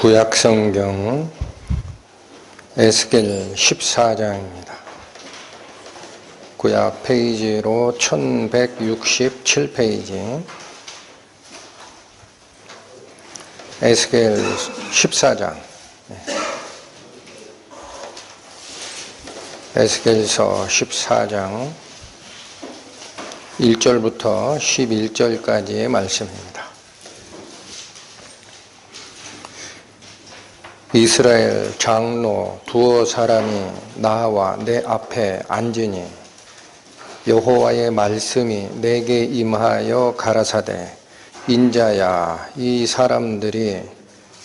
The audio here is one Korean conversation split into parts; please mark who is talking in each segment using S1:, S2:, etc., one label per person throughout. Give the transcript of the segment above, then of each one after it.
S1: 구약성경 에스겔 14장입니다. 구약 페이지로 1167페이지 에스겔 14장 에스겔서 14장 1절부터 11절까지의 말씀입니다. 이스라엘 장로 두어 사람이 나와 내 앞에 앉으니 여호와의 말씀이 내게 임하여 가라사대 인자야, 이 사람들이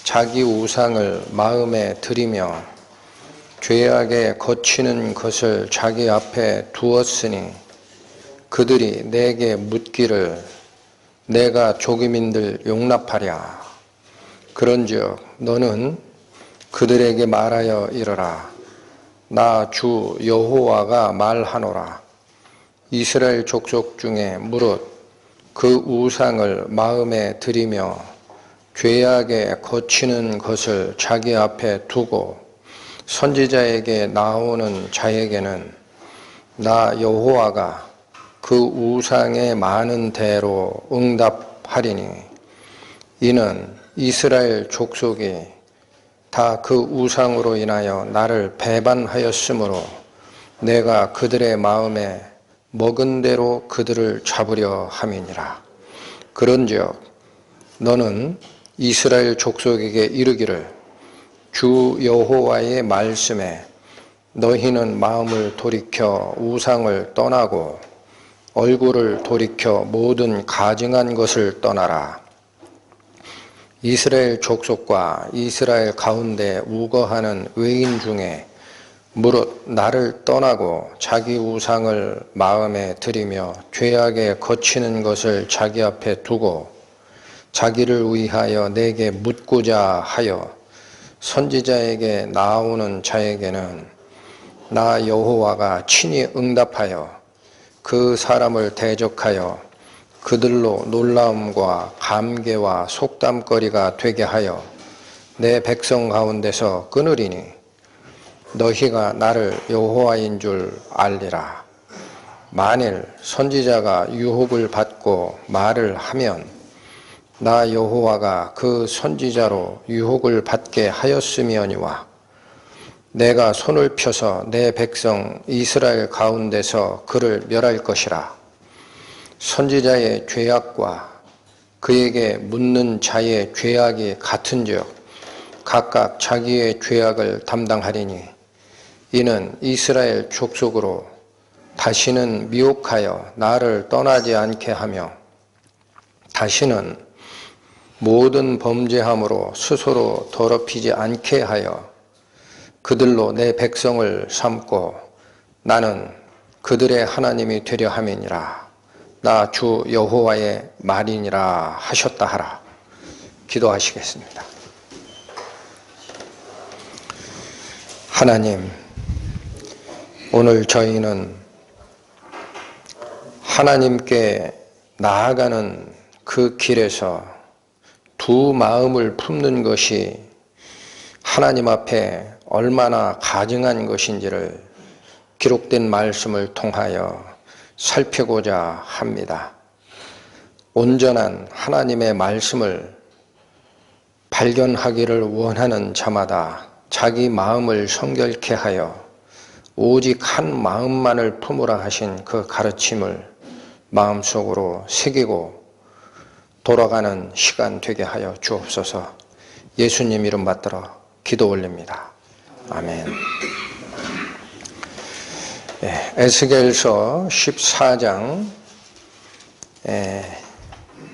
S1: 자기 우상을 마음에 들이며 죄악에 거치는 것을 자기 앞에 두었으니 그들이 내게 묻기를 내가 조기민들 용납하랴. 그런즉 너는 그들에게 말하여 이르라. 나 주 여호와가 말하노라. 이스라엘 족속 중에 무릇 그 우상을 마음에 들이며 죄악에 거치는 것을 자기 앞에 두고 선지자에게 나오는 자에게는 나 여호와가 그 우상에 많은 대로 응답하리니 이는 이스라엘 족속이 다 그 우상으로 인하여 나를 배반하였으므로 내가 그들의 마음에 먹은 대로 그들을 잡으려 함이니라. 그런즉 너는 이스라엘 족속에게 이르기를 주 여호와의 말씀에 너희는 마음을 돌이켜 우상을 떠나고 얼굴을 돌이켜 모든 가증한 것을 떠나라. 이스라엘 족속과 이스라엘 가운데 우거하는 외인 중에 무릇 나를 떠나고 자기 우상을 마음에 들이며 죄악에 거치는 것을 자기 앞에 두고 자기를 위하여 내게 묻고자 하여 선지자에게 나오는 자에게는 나 여호와가 친히 응답하여 그 사람을 대적하여 그들로 놀라움과 감개와 속담거리가 되게 하여 내 백성 가운데서 끊으리니 너희가 나를 여호와인 줄 알리라. 만일 선지자가 유혹을 받고 말을 하면 나 여호와가 그 선지자로 유혹을 받게 하였음이오니와 내가 손을 펴서 내 백성 이스라엘 가운데서 그를 멸할 것이라. 선지자의 죄악과 그에게 묻는 자의 죄악이 같은즉 각각 자기의 죄악을 담당하리니 이는 이스라엘 족속으로 다시는 미혹하여 나를 떠나지 않게 하며 다시는 모든 범죄함으로 스스로 더럽히지 않게 하여 그들로 내 백성을 삼고 나는 그들의 하나님이 되려 함이니라. 나 주 여호와의 말이니라 하셨다 하라. 기도하시겠습니다. 하나님, 오늘 저희는 하나님께 나아가는 그 길에서 두 마음을 품는 것이 하나님 앞에 얼마나 가증한 것인지를 기록된 말씀을 통하여 살피고자 합니다. 온전한 하나님의 말씀을 발견하기를 원하는 자마다 자기 마음을 성결케 하여 오직 한 마음만을 품으라 하신 그 가르침을 마음속으로 새기고 돌아가는 시간 되게 하여 주옵소서. 예수님 이름 받들어 기도 올립니다. 아멘. 에스겔서 14장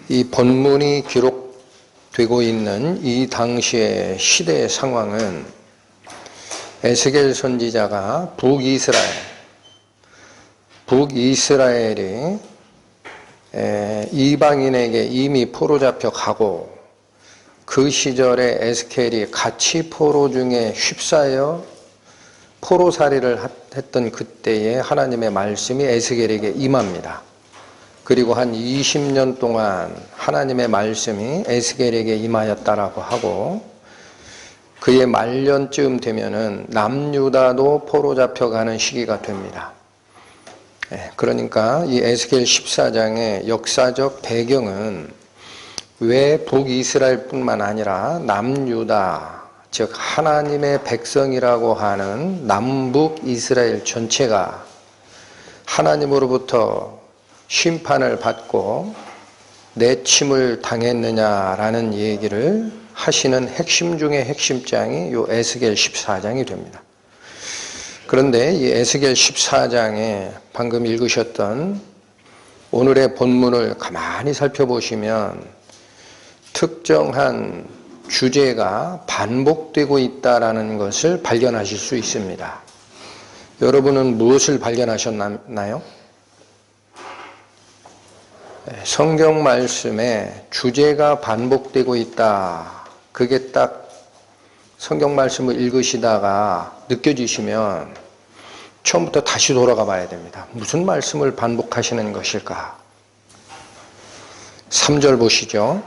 S1: 이 본문이 기록되고 있는 이 당시의 시대의 상황은 에스겔 선지자가 북이스라엘이 이방인에게 이미 포로 잡혀가고 그 시절에 에스겔이 같이 포로 중에 휩싸여 포로살이를 했던 그때에 하나님의 말씀이 에스겔에게 임합니다. 그리고 한 20년 동안 하나님의 말씀이 에스겔에게 임하였다라고 하고 그의 말년쯤 되면은 남유다도 포로 잡혀가는 시기가 됩니다. 그러니까 이 에스겔 14장의 역사적 배경은 왜 북이스라엘뿐만 아니라 남유다, 즉 하나님의 백성이라고 하는 남북 이스라엘 전체가 하나님으로부터 심판을 받고 내침을 당했느냐라는 얘기를 하시는 핵심 중의 핵심장이 이 에스겔 14장이 됩니다. 그런데 이 에스겔 14장에 방금 읽으셨던 오늘의 본문을 가만히 살펴보시면 특정한 주제가 반복되고 있다는 것을 발견하실 수 있습니다. 여러분은 무엇을 발견하셨나요? 성경 말씀에 주제가 반복되고 있다. 그게 딱 성경 말씀을 읽으시다가 느껴지시면 처음부터 다시 돌아가 봐야 됩니다. 무슨 말씀을 반복하시는 것일까? 3절 보시죠.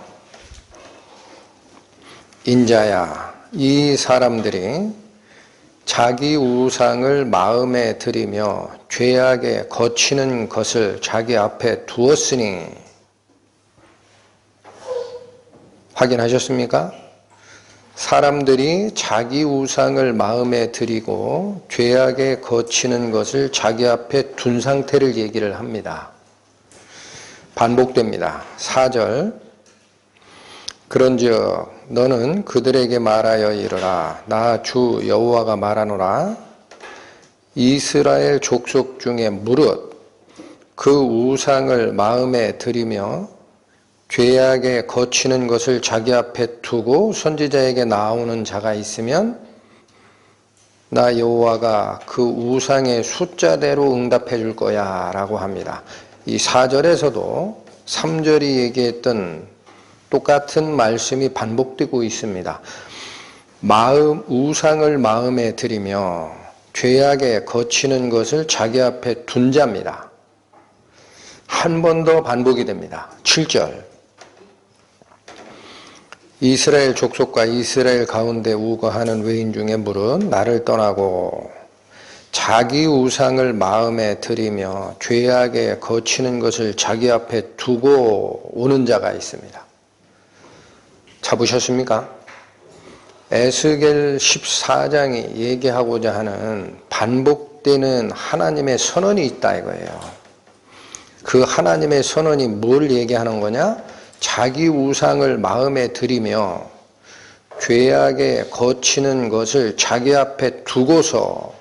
S1: 인자야, 이 사람들이 자기 우상을 마음에 들이며 죄악에 거치는 것을 자기 앞에 두었으니, 확인하셨습니까? 사람들이 자기 우상을 마음에 들이고 죄악에 거치는 것을 자기 앞에 둔 상태를 얘기를 합니다. 반복됩니다. 4절, 그런즉 너는 그들에게 말하여 이르라. 나 주 여호와가 말하노라. 이스라엘 족속 중에 무릇 그 우상을 마음에 들이며 죄악에 거치는 것을 자기 앞에 두고 선지자에게 나오는 자가 있으면 나 여호와가 그 우상의 숫자대로 응답해 줄 거야 라고 합니다. 이 4절에서도 3절이 얘기했던 똑같은 말씀이 반복되고 있습니다. 우상을 마음에 들이며 죄악에 거치는 것을 자기 앞에 둔 자입니다. 한 번 더 반복이 됩니다. 7절, 이스라엘 족속과 이스라엘 가운데 우거하는 외인 중에 무릇 나를 떠나고 자기 우상을 마음에 들이며 죄악에 거치는 것을 자기 앞에 두고 오는 자가 있습니다. 잡으셨습니까? 에스겔 14장이 얘기하고자 하는 반복되는 하나님의 선언이 있다 이거예요. 그 하나님의 선언이 뭘 얘기하는 거냐? 자기 우상을 마음에 들이며 죄악에 거치는 것을 자기 앞에 두고서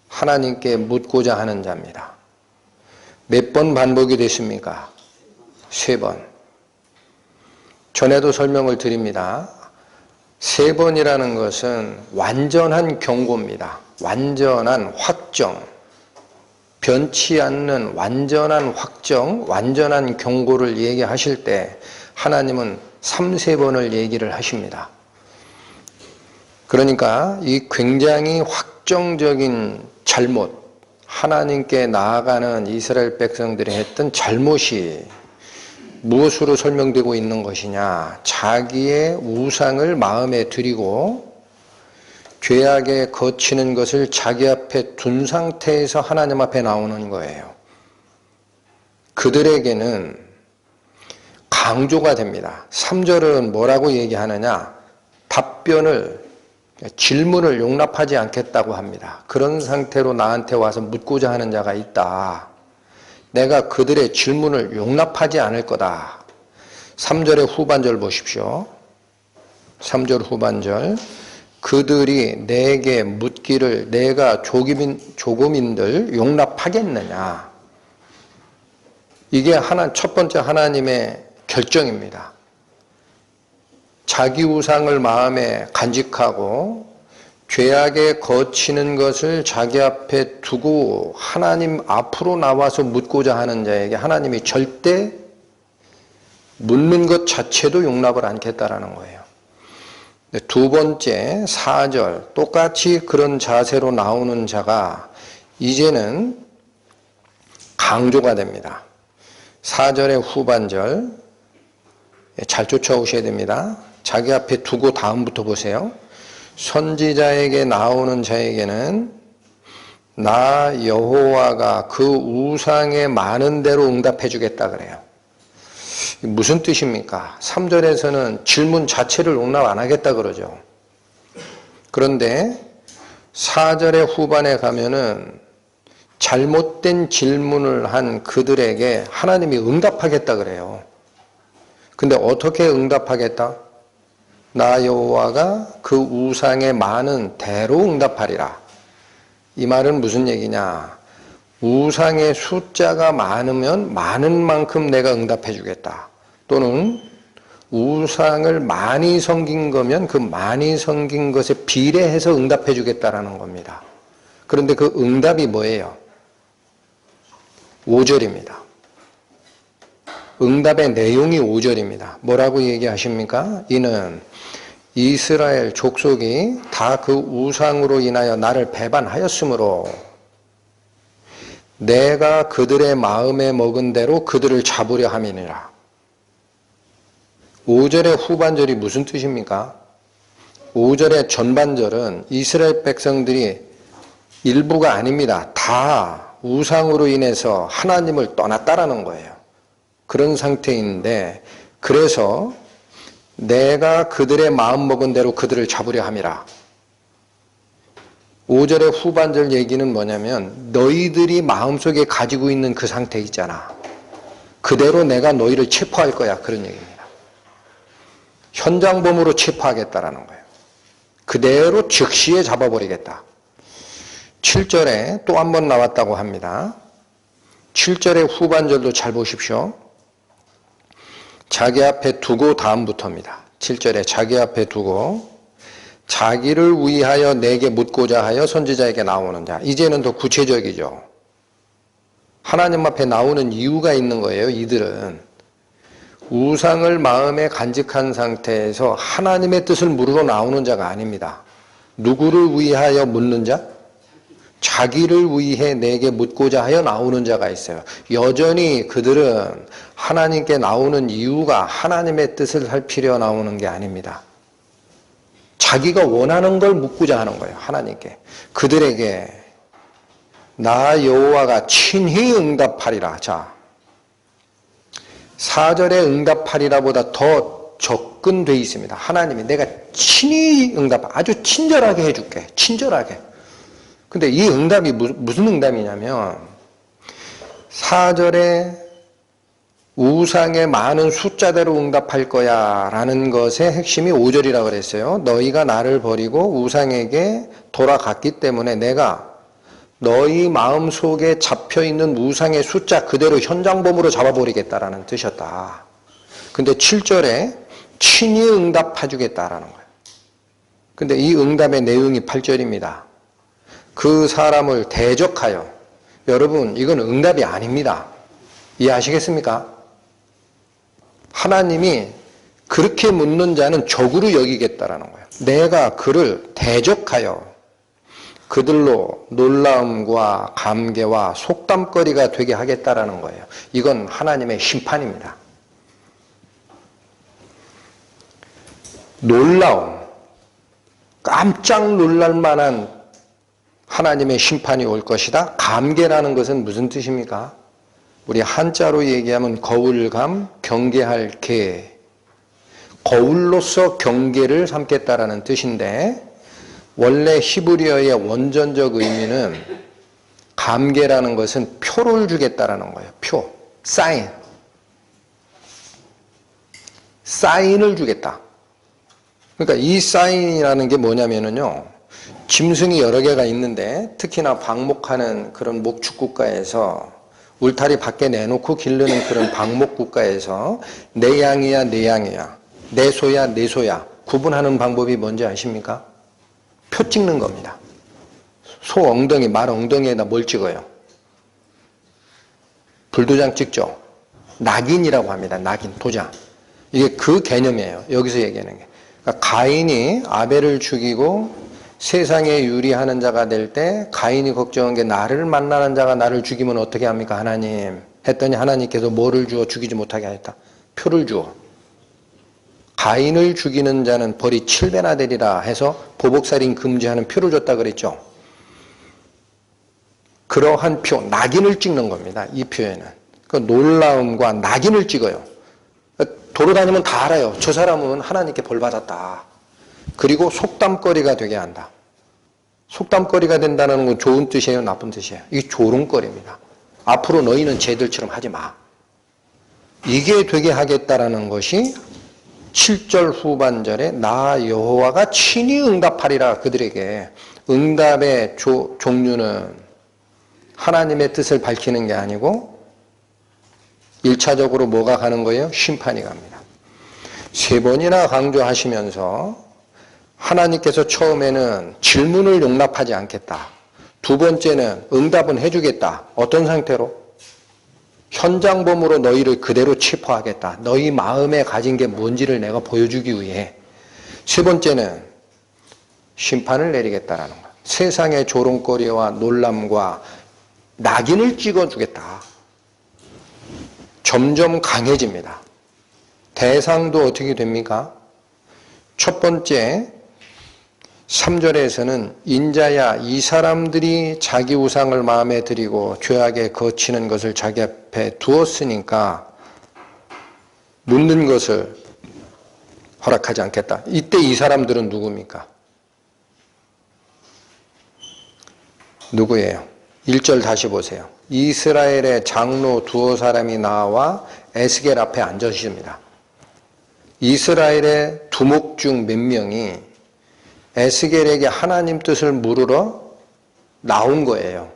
S1: 하나님께 묻고자 하는 자입니다. 몇 번 반복이 됐습니까? 3번. 전에도 설명을 드립니다. 3번이라는 것은 완전한 경고입니다. 완전한 확정, 변치 않는 완전한 확정, 완전한 경고를 얘기하실 때 하나님은 3-4번을 얘기를 하십니다. 그러니까 이 굉장히 확정적인 잘못, 하나님께 나아가는 이스라엘 백성들이 했던 잘못이 무엇으로 설명되고 있는 것이냐? 자기의 우상을 마음에 들이고 죄악에 거치는 것을 자기 앞에 둔 상태에서 하나님 앞에 나오는 거예요. 그들에게는 강조가 됩니다. 3절은 뭐라고 얘기하느냐? 질문을 용납하지 않겠다고 합니다. 그런 상태로 나한테 와서 묻고자 하는 자가 있다. 내가 그들의 질문을 용납하지 않을 거다. 3절의 후반절 보십시오. 3절 후반절. 그들이 내게 묻기를 내가 조금인들 용납하겠느냐. 이게 첫 번째 하나님의 결정입니다. 자기 우상을 마음에 간직하고 죄악에 거치는 것을 자기 앞에 두고 하나님 앞으로 나와서 묻고자 하는 자에게 하나님이 절대 묻는 것 자체도 용납을 않겠다라는 거예요. 두 번째 4절 똑같이 그런 자세로 나오는 자가 이제는 강조가 됩니다. 4절의 후반절 잘 쫓아오셔야 됩니다. 자기 앞에 두고 다음부터 보세요. 선지자에게 나오는 자에게는 나 여호와가 그 우상에 많은 대로 응답해 주겠다 그래요. 무슨 뜻입니까? 3절에서는 질문 자체를 용납 안 하겠다 그러죠. 그런데 4절의 후반에 가면은 잘못된 질문을 한 그들에게 하나님이 응답하겠다 그래요. 근데 어떻게 응답하겠다? 나 여호와가 그 우상에 많은 대로 응답하리라. 이 말은 무슨 얘기냐? 우상의 숫자가 많으면 많은 만큼 내가 응답해 주겠다. 또는 우상을 많이 섬긴 거면 그 많이 섬긴 것에 비례해서 응답해 주겠다라는 겁니다. 그런데 그 응답이 뭐예요? 5절입니다. 응답의 내용이 5절입니다. 뭐라고 얘기하십니까? 이는 이스라엘 족속이 다 그 우상으로 인하여 나를 배반하였으므로 내가 그들의 마음에 먹은 대로 그들을 잡으려 함이니라. 5절의 후반절이 무슨 뜻입니까? 5절의 전반절은 이스라엘 백성들이 일부가 아닙니다. 다 우상으로 인해서 하나님을 떠났다라는 거예요. 그런 상태인데, 그래서 내가 그들의 마음 먹은 대로 그들을 잡으려 함이라. 5절의 후반절 얘기는 뭐냐면 너희들이 마음속에 가지고 있는 그 상태 있잖아. 그대로 내가 너희를 체포할 거야. 그런 얘기입니다. 현장범으로 체포하겠다라는 거예요. 그대로 즉시에 잡아버리겠다. 7절에 또 한 번 나왔다고 합니다. 7절의 후반절도 잘 보십시오. 자기 앞에 두고 다음부터입니다. 7절에 자기 앞에 두고 자기를 위하여 내게 묻고자 하여 선지자에게 나오는 자. 이제는 더 구체적이죠. 하나님 앞에 나오는 이유가 있는 거예요. 이들은 우상을 마음에 간직한 상태에서 하나님의 뜻을 물으러 나오는 자가 아닙니다. 누구를 위하여 묻는 자? 자기를 위해 내게 묻고자 하여 나오는 자가 있어요. 여전히 그들은 하나님께 나오는 이유가 하나님의 뜻을 살피려 나오는 게 아닙니다. 자기가 원하는 걸 묻고자 하는 거예요. 하나님께. 그들에게 나 여호와가 친히 응답하리라. 자, 4절에 응답하리라보다 더 접근돼 있습니다. 하나님이 내가 친히 아주 친절하게 해줄게. 친절하게. 근데 이 응답이 무슨 응답이냐면 4절에 우상의 많은 숫자대로 응답할 거야 라는 것의 핵심이 5절이라고 그랬어요. 너희가 나를 버리고 우상에게 돌아갔기 때문에 내가 너희 마음속에 잡혀있는 우상의 숫자 그대로 현장범으로 잡아버리겠다라는 뜻이었다. 근데 7절에 친히 응답해 주겠다라는 거예요. 근데 이 응답의 내용이 8절입니다. 그 사람을 대적하여. 여러분, 이건 응답이 아닙니다. 이해하시겠습니까? 하나님이 그렇게 묻는 자는 적으로 여기겠다라는 거예요. 내가 그를 대적하여 그들로 놀라움과 감개와 속담거리가 되게 하겠다라는 거예요. 이건 하나님의 심판입니다. 놀라움, 깜짝 놀랄 만한 하나님의 심판이 올 것이다. 감개라는 것은 무슨 뜻입니까? 우리 한자로 얘기하면 거울감, 경계할 개. 거울로서 경계를 삼겠다라는 뜻인데 원래 히브리어의 원전적 의미는 감개라는 것은 표를 주겠다라는 거예요. 표, 사인. 사인을 주겠다. 그러니까 이 사인이라는 게 뭐냐면요. 짐승이 여러 개가 있는데 특히나 방목하는 그런 목축 국가에서 울타리 밖에 내놓고 기르는 그런 방목 국가에서 내 양이야 내 양이야 내 소야 내 소야 구분하는 방법이 뭔지 아십니까? 표 찍는 겁니다. 소 엉덩이, 말 엉덩이에다 뭘 찍어요? 불도장 찍죠. 낙인이라고 합니다. 낙인, 도장. 이게 그 개념이에요. 여기서 얘기하는 게. 그러니까 가인이 아벨을 죽이고 세상에 유리하는 자가 될 때 가인이 걱정한 게 나를 만나는 자가 나를 죽이면 어떻게 합니까? 하나님. 했더니 하나님께서 뭐를 주어 죽이지 못하게 하였다? 표를 주어. 가인을 죽이는 자는 벌이 7배나 되리라 해서 보복살인 금지하는 표를 줬다 그랬죠. 그러한 표, 낙인을 찍는 겁니다. 이 표에는. 그 놀라움과 낙인을 찍어요. 돌아다니면 다 알아요. 저 사람은 하나님께 벌 받았다. 그리고 속담거리가 되게 한다. 속담거리가 된다는 건 좋은 뜻이에요, 나쁜 뜻이에요? 이게 조롱거리입니다. 앞으로 너희는 쟤들처럼 하지 마. 이게 되게 하겠다라는 것이 7절 후반절에 나 여호와가 친히 응답하리라. 그들에게 응답의 종류는 하나님의 뜻을 밝히는 게 아니고 1차적으로 뭐가 가는 거예요? 심판이 갑니다. 3번이나 강조하시면서 하나님께서 처음에는 질문을 용납하지 않겠다. 2번째는 응답은 해주겠다. 어떤 상태로? 현장범으로 너희를 그대로 체포하겠다. 너희 마음에 가진 게 뭔지를 내가 보여주기 위해. 3번째는 심판을 내리겠다라는 거야. 세상의 조롱거리와 놀람과 낙인을 찍어주겠다. 점점 강해집니다. 대상도 어떻게 됩니까? 첫 번째 3절에서는 인자야 이 사람들이 자기 우상을 마음에 들이고 죄악에 거치는 것을 자기 앞에 두었으니까 묻는 것을 허락하지 않겠다. 이때 이 사람들은 누굽니까? 누구예요? 1절 다시 보세요. 이스라엘의 장로 두어 사람이 나와 에스겔 앞에 앉아 있습니다. 이스라엘의 두목 중 몇 명이 에스겔에게 하나님 뜻을 물으러 나온 거예요.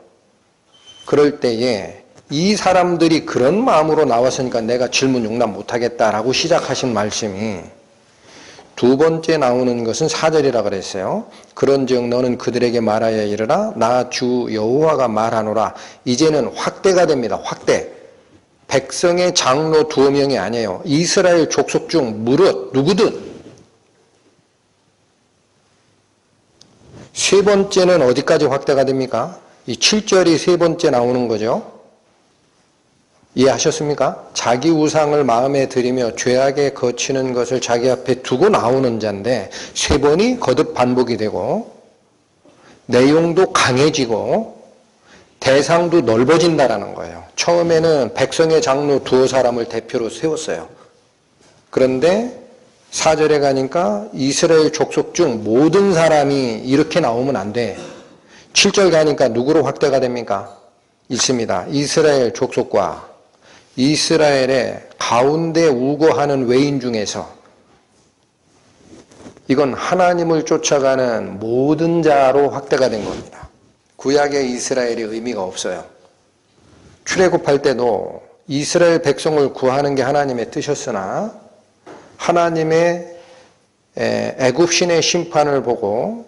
S1: 그럴 때에 이 사람들이 그런 마음으로 나왔으니까 내가 질문 용납 못하겠다라고 시작하신 말씀이 두 번째 나오는 것은 4절이라 그랬어요. 그런즉 너는 그들에게 말하여 이르라 나 주 여호와가 말하노라. 이제는 확대가 됩니다. 확대. 백성의 장로 두어 명이 아니에요. 이스라엘 족속 중 무릇 누구든. 세 번째는 어디까지 확대가 됩니까? 이 7절이 세 번째 나오는 거죠. 이해하셨습니까? 자기 우상을 마음에 들이며 죄악에 거치는 것을 자기 앞에 두고 나오는 자인데 세 번이 거듭 반복이 되고 내용도 강해지고 대상도 넓어진다라는 거예요. 처음에는 백성의 장로 두어 사람을 대표로 세웠어요. 그런데 4절에 가니까 이스라엘 족속 중 모든 사람이 이렇게 나오면 안 돼. 7절 가니까 누구로 확대가 됩니까? 있습니다. 이스라엘 족속과 이스라엘의 가운데 우거하는 외인 중에서 이건 하나님을 쫓아가는 모든 자로 확대가 된 겁니다. 구약의 이스라엘이 의미가 없어요. 출애굽할 때도 이스라엘 백성을 구하는 게 하나님의 뜻이었으나 하나님의 애굽 신의 심판을 보고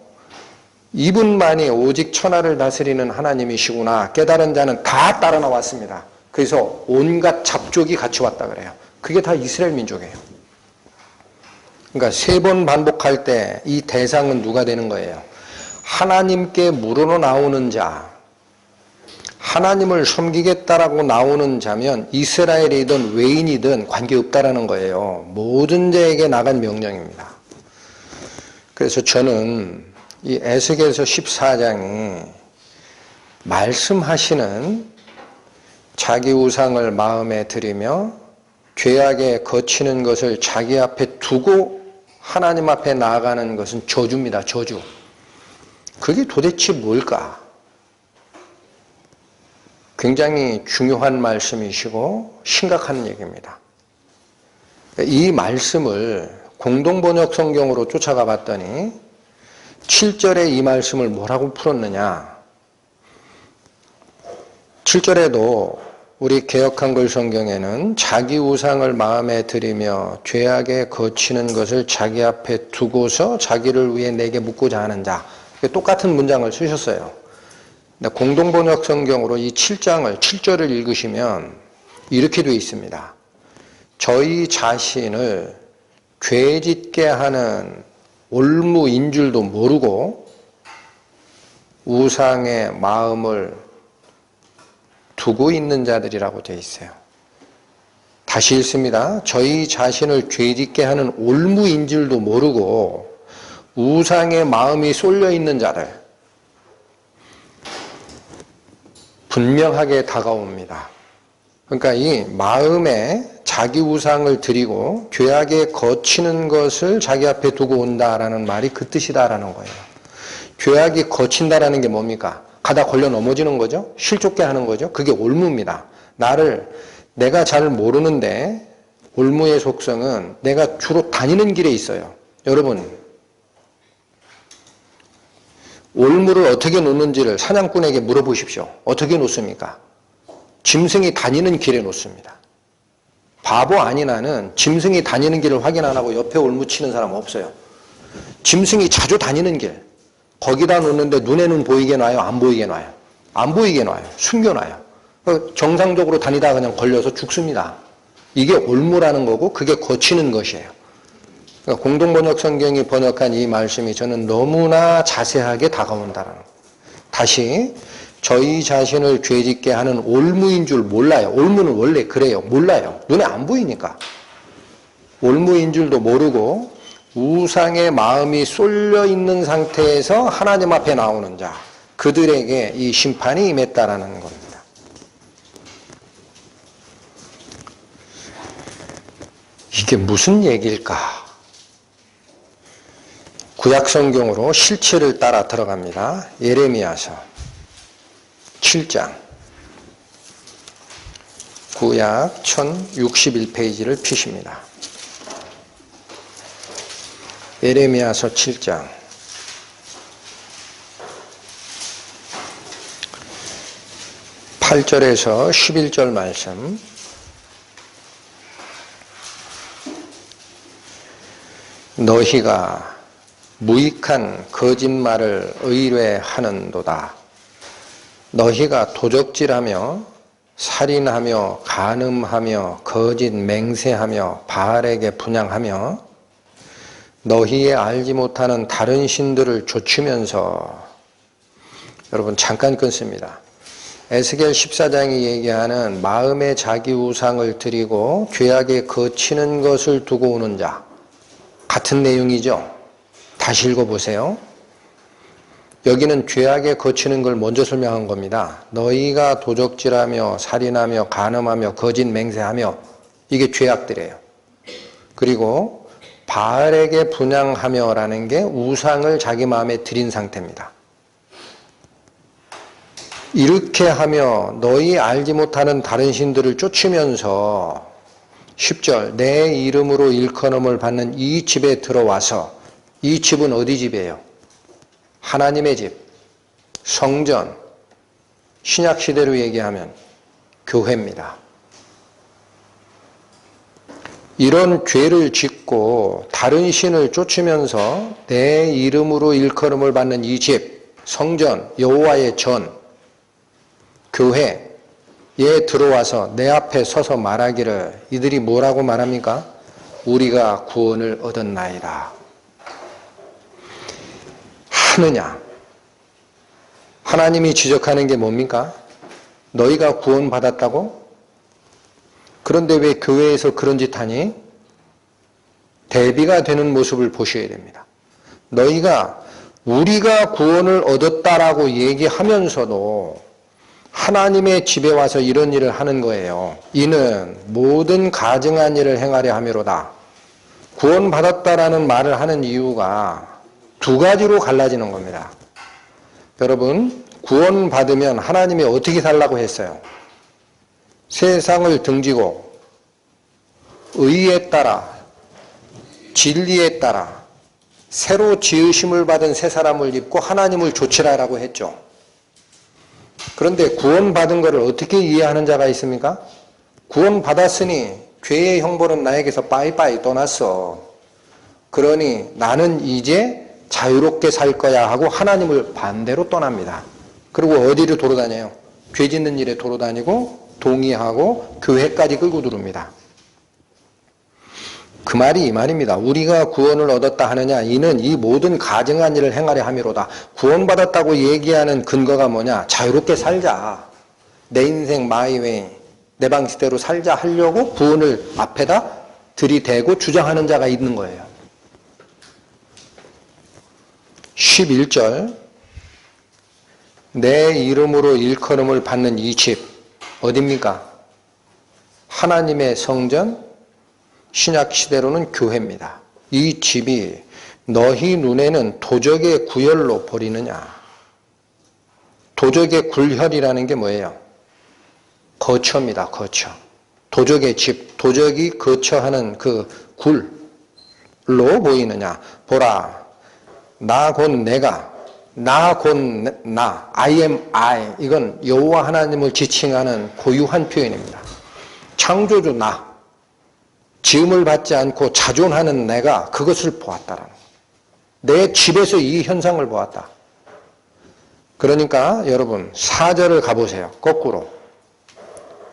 S1: 이분만이 오직 천하를 다스리는 하나님이시구나 깨달은 자는 다 따라 나왔습니다. 그래서 온갖 잡족이 같이 왔다 그래요. 그게 다 이스라엘 민족이에요. 그러니까 세 번 반복할 때 이 대상은 누가 되는 거예요? 하나님께 물으러 나오는 자, 하나님을 섬기겠다라고 나오는 자면 이스라엘이든 외인이든 관계없다라는 거예요. 모든 자에게 나간 명령입니다. 그래서 저는 이 에스겔서 14장이 말씀하시는 자기 우상을 마음에 들이며 죄악에 거치는 것을 자기 앞에 두고 하나님 앞에 나아가는 것은 저주입니다. 저주. 그게 도대체 뭘까? 굉장히 중요한 말씀이시고 심각한 얘기입니다. 이 말씀을 공동번역 성경으로 쫓아가 봤더니 7절에 이 말씀을 뭐라고 풀었느냐? 7절에도 우리 개역한글 성경에는 자기 우상을 마음에 들이며 죄악에 거치는 것을 자기 앞에 두고서 자기를 위해 내게 묻고자 하는 자. 똑같은 문장을 쓰셨어요. 공동번역 성경으로 이 7절을 읽으시면 이렇게 되어 있습니다. 저희 자신을 죄짓게 하는 올무인 줄도 모르고 우상의 마음을 두고 있는 자들이라고 되어 있어요. 다시 읽습니다. 저희 자신을 죄짓게 하는 올무인 줄도 모르고 우상의 마음이 쏠려 있는 자를 분명하게 다가옵니다. 그러니까 이 마음에 자기 우상을 드리고 죄악에 거치는 것을 자기 앞에 두고 온다라는 말이 그 뜻이다라는 거예요. 죄악이 거친다라는 게 뭡니까? 가다 걸려 넘어지는 거죠. 실족게 하는 거죠. 그게 올무입니다. 내가 잘 모르는데 올무의 속성은 내가 주로 다니는 길에 있어요. 여러분, 올무를 어떻게 놓는지를 사냥꾼에게 물어보십시오. 어떻게 놓습니까? 짐승이 다니는 길에 놓습니다. 바보 아닌 한은 짐승이 다니는 길을 확인 안 하고 옆에 올무 치는 사람 없어요. 짐승이 자주 다니는 길, 거기다 놓는데 눈에는 보이게 놔요? 안 보이게 놔요? 안 보이게 놔요. 숨겨놔요. 정상적으로 다니다가 그냥 걸려서 죽습니다. 이게 올무라는 거고 그게 거치는 것이에요. 그러니까 공동번역 성경이 번역한 이 말씀이 저는 너무나 자세하게 다가온다는 거예요. 다시 저희 자신을 죄짓게 하는 올무인 줄 몰라요. 올무는 원래 그래요. 몰라요. 눈에 안 보이니까. 올무인 줄도 모르고 우상의 마음이 쏠려 있는 상태에서 하나님 앞에 나오는 자, 그들에게 이 심판이 임했다라는 겁니다. 이게 무슨 얘기일까? 구약 성경으로 실체를 따라 들어갑니다. 예레미야서 7장. 구약 1061페이지를 피십니다. 예레미야서 7장. 8절에서 11절 말씀. 너희가 무익한 거짓말을 의뢰하는도다. 너희가 도적질하며 살인하며 간음하며 거짓 맹세하며 바알에게 분향하며 너희의 알지 못하는 다른 신들을 좇으면서, 여러분 잠깐 끊습니다. 에스겔 14장이 얘기하는 마음에 자기 우상을 드리고 죄악에 거치는 것을 두고 오는 자, 같은 내용이죠. 다시 읽어보세요. 여기는 죄악에 거치는 걸 먼저 설명한 겁니다. 너희가 도적질하며 살인하며 간음하며 거짓 맹세하며, 이게 죄악들이에요. 그리고 바알에게 분향하며라는 게 우상을 자기 마음에 들인 상태입니다. 이렇게 하며 너희 알지 못하는 다른 신들을 쫓으면서 10절 내 이름으로 일컬음을 받는 이 집에 들어와서, 이 집은 어디 집이에요? 하나님의 집, 성전, 신약시대로 얘기하면 교회입니다. 이런 죄를 짓고 다른 신을 쫓으면서 내 이름으로 일컬음을 받는 이 집, 성전, 여호와의 전, 교회에 들어와서 내 앞에 서서 말하기를, 이들이 뭐라고 말합니까? 우리가 구원을 얻었나이다. 하느냐? 하나님이 지적하는 게 뭡니까? 너희가 구원받았다고? 그런데 왜 교회에서 그런 짓 하니? 대비가 되는 모습을 보셔야 됩니다. 너희가 우리가 구원을 얻었다라고 얘기하면서도 하나님의 집에 와서 이런 일을 하는 거예요. 이는 모든 가증한 일을 행하려 함이로다. 구원받았다라는 말을 하는 이유가 두 가지로 갈라지는 겁니다. 여러분, 구원받으면 하나님이 어떻게 살라고 했어요? 세상을 등지고 의에 따라, 진리에 따라 새로 지으심을 받은 새 사람을 입고 하나님을 좇으라라고 했죠. 그런데 구원받은 것을 어떻게 이해하는 자가 있습니까? 구원받았으니 죄의 형벌은 나에게서 빠이빠이 떠났어. 그러니 나는 이제 자유롭게 살 거야 하고 하나님을 반대로 떠납니다. 그리고 어디로 돌아다녀요? 죄 짓는 일에 돌아다니고 동의하고 교회까지 끌고 들어옵니다. 그 말이 이 말입니다. 우리가 구원을 얻었다 하느냐? 이는 이 모든 가증한 일을 행하려 함이로다. 구원받았다고 얘기하는 근거가 뭐냐? 자유롭게 살자. 내 인생 마이 웨이. 내 방식대로 살자 하려고 구원을 앞에다 들이대고 주장하는 자가 있는 거예요. 11절 내 이름으로 일컬음을 받는 이 집 어디입니까? 하나님의 성전, 신약시대로는 교회입니다. 이 집이 너희 눈에는 도적의 구혈로 보이느냐? 도적의 굴혈이라는 게 뭐예요? 거처입니다. 거처. 도적의 집, 도적이 거처하는 그 굴로 보이느냐? 보라, 나 곧 내가, 나 곧 나, I am I. 이건 여호와 하나님을 지칭하는 고유한 표현입니다. 창조주 나, 지음을 받지 않고 자존하는 내가 그것을 보았다라는 거예요. 내 집에서 이 현상을 보았다. 그러니까 여러분 4절을 가보세요. 거꾸로.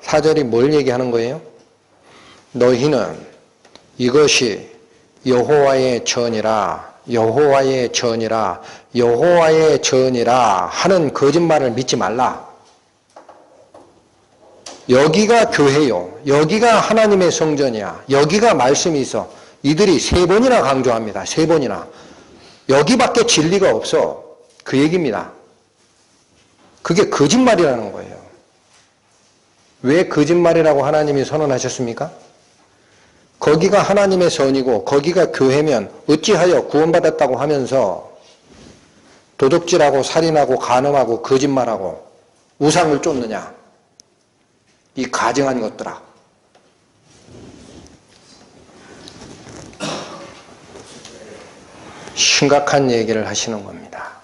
S1: 4절이 뭘 얘기하는 거예요? 너희는 이것이 여호와의 전이라, 여호와의 전이라, 여호와의 전이라 하는 거짓말을 믿지 말라. 여기가 교회요. 여기가 하나님의 성전이야. 여기가 말씀이 있어. 이들이 3번이나 강조합니다. 3번이나. 여기밖에 진리가 없어. 그 얘기입니다. 그게 거짓말이라는 거예요. 왜 거짓말이라고 하나님이 선언하셨습니까? 거기가 하나님의 선이고 거기가 교회면 어찌하여 구원받았다고 하면서 도둑질하고 살인하고 간음하고 거짓말하고 우상을 쫓느냐. 이 가증한 것들아. 심각한 얘기를 하시는 겁니다.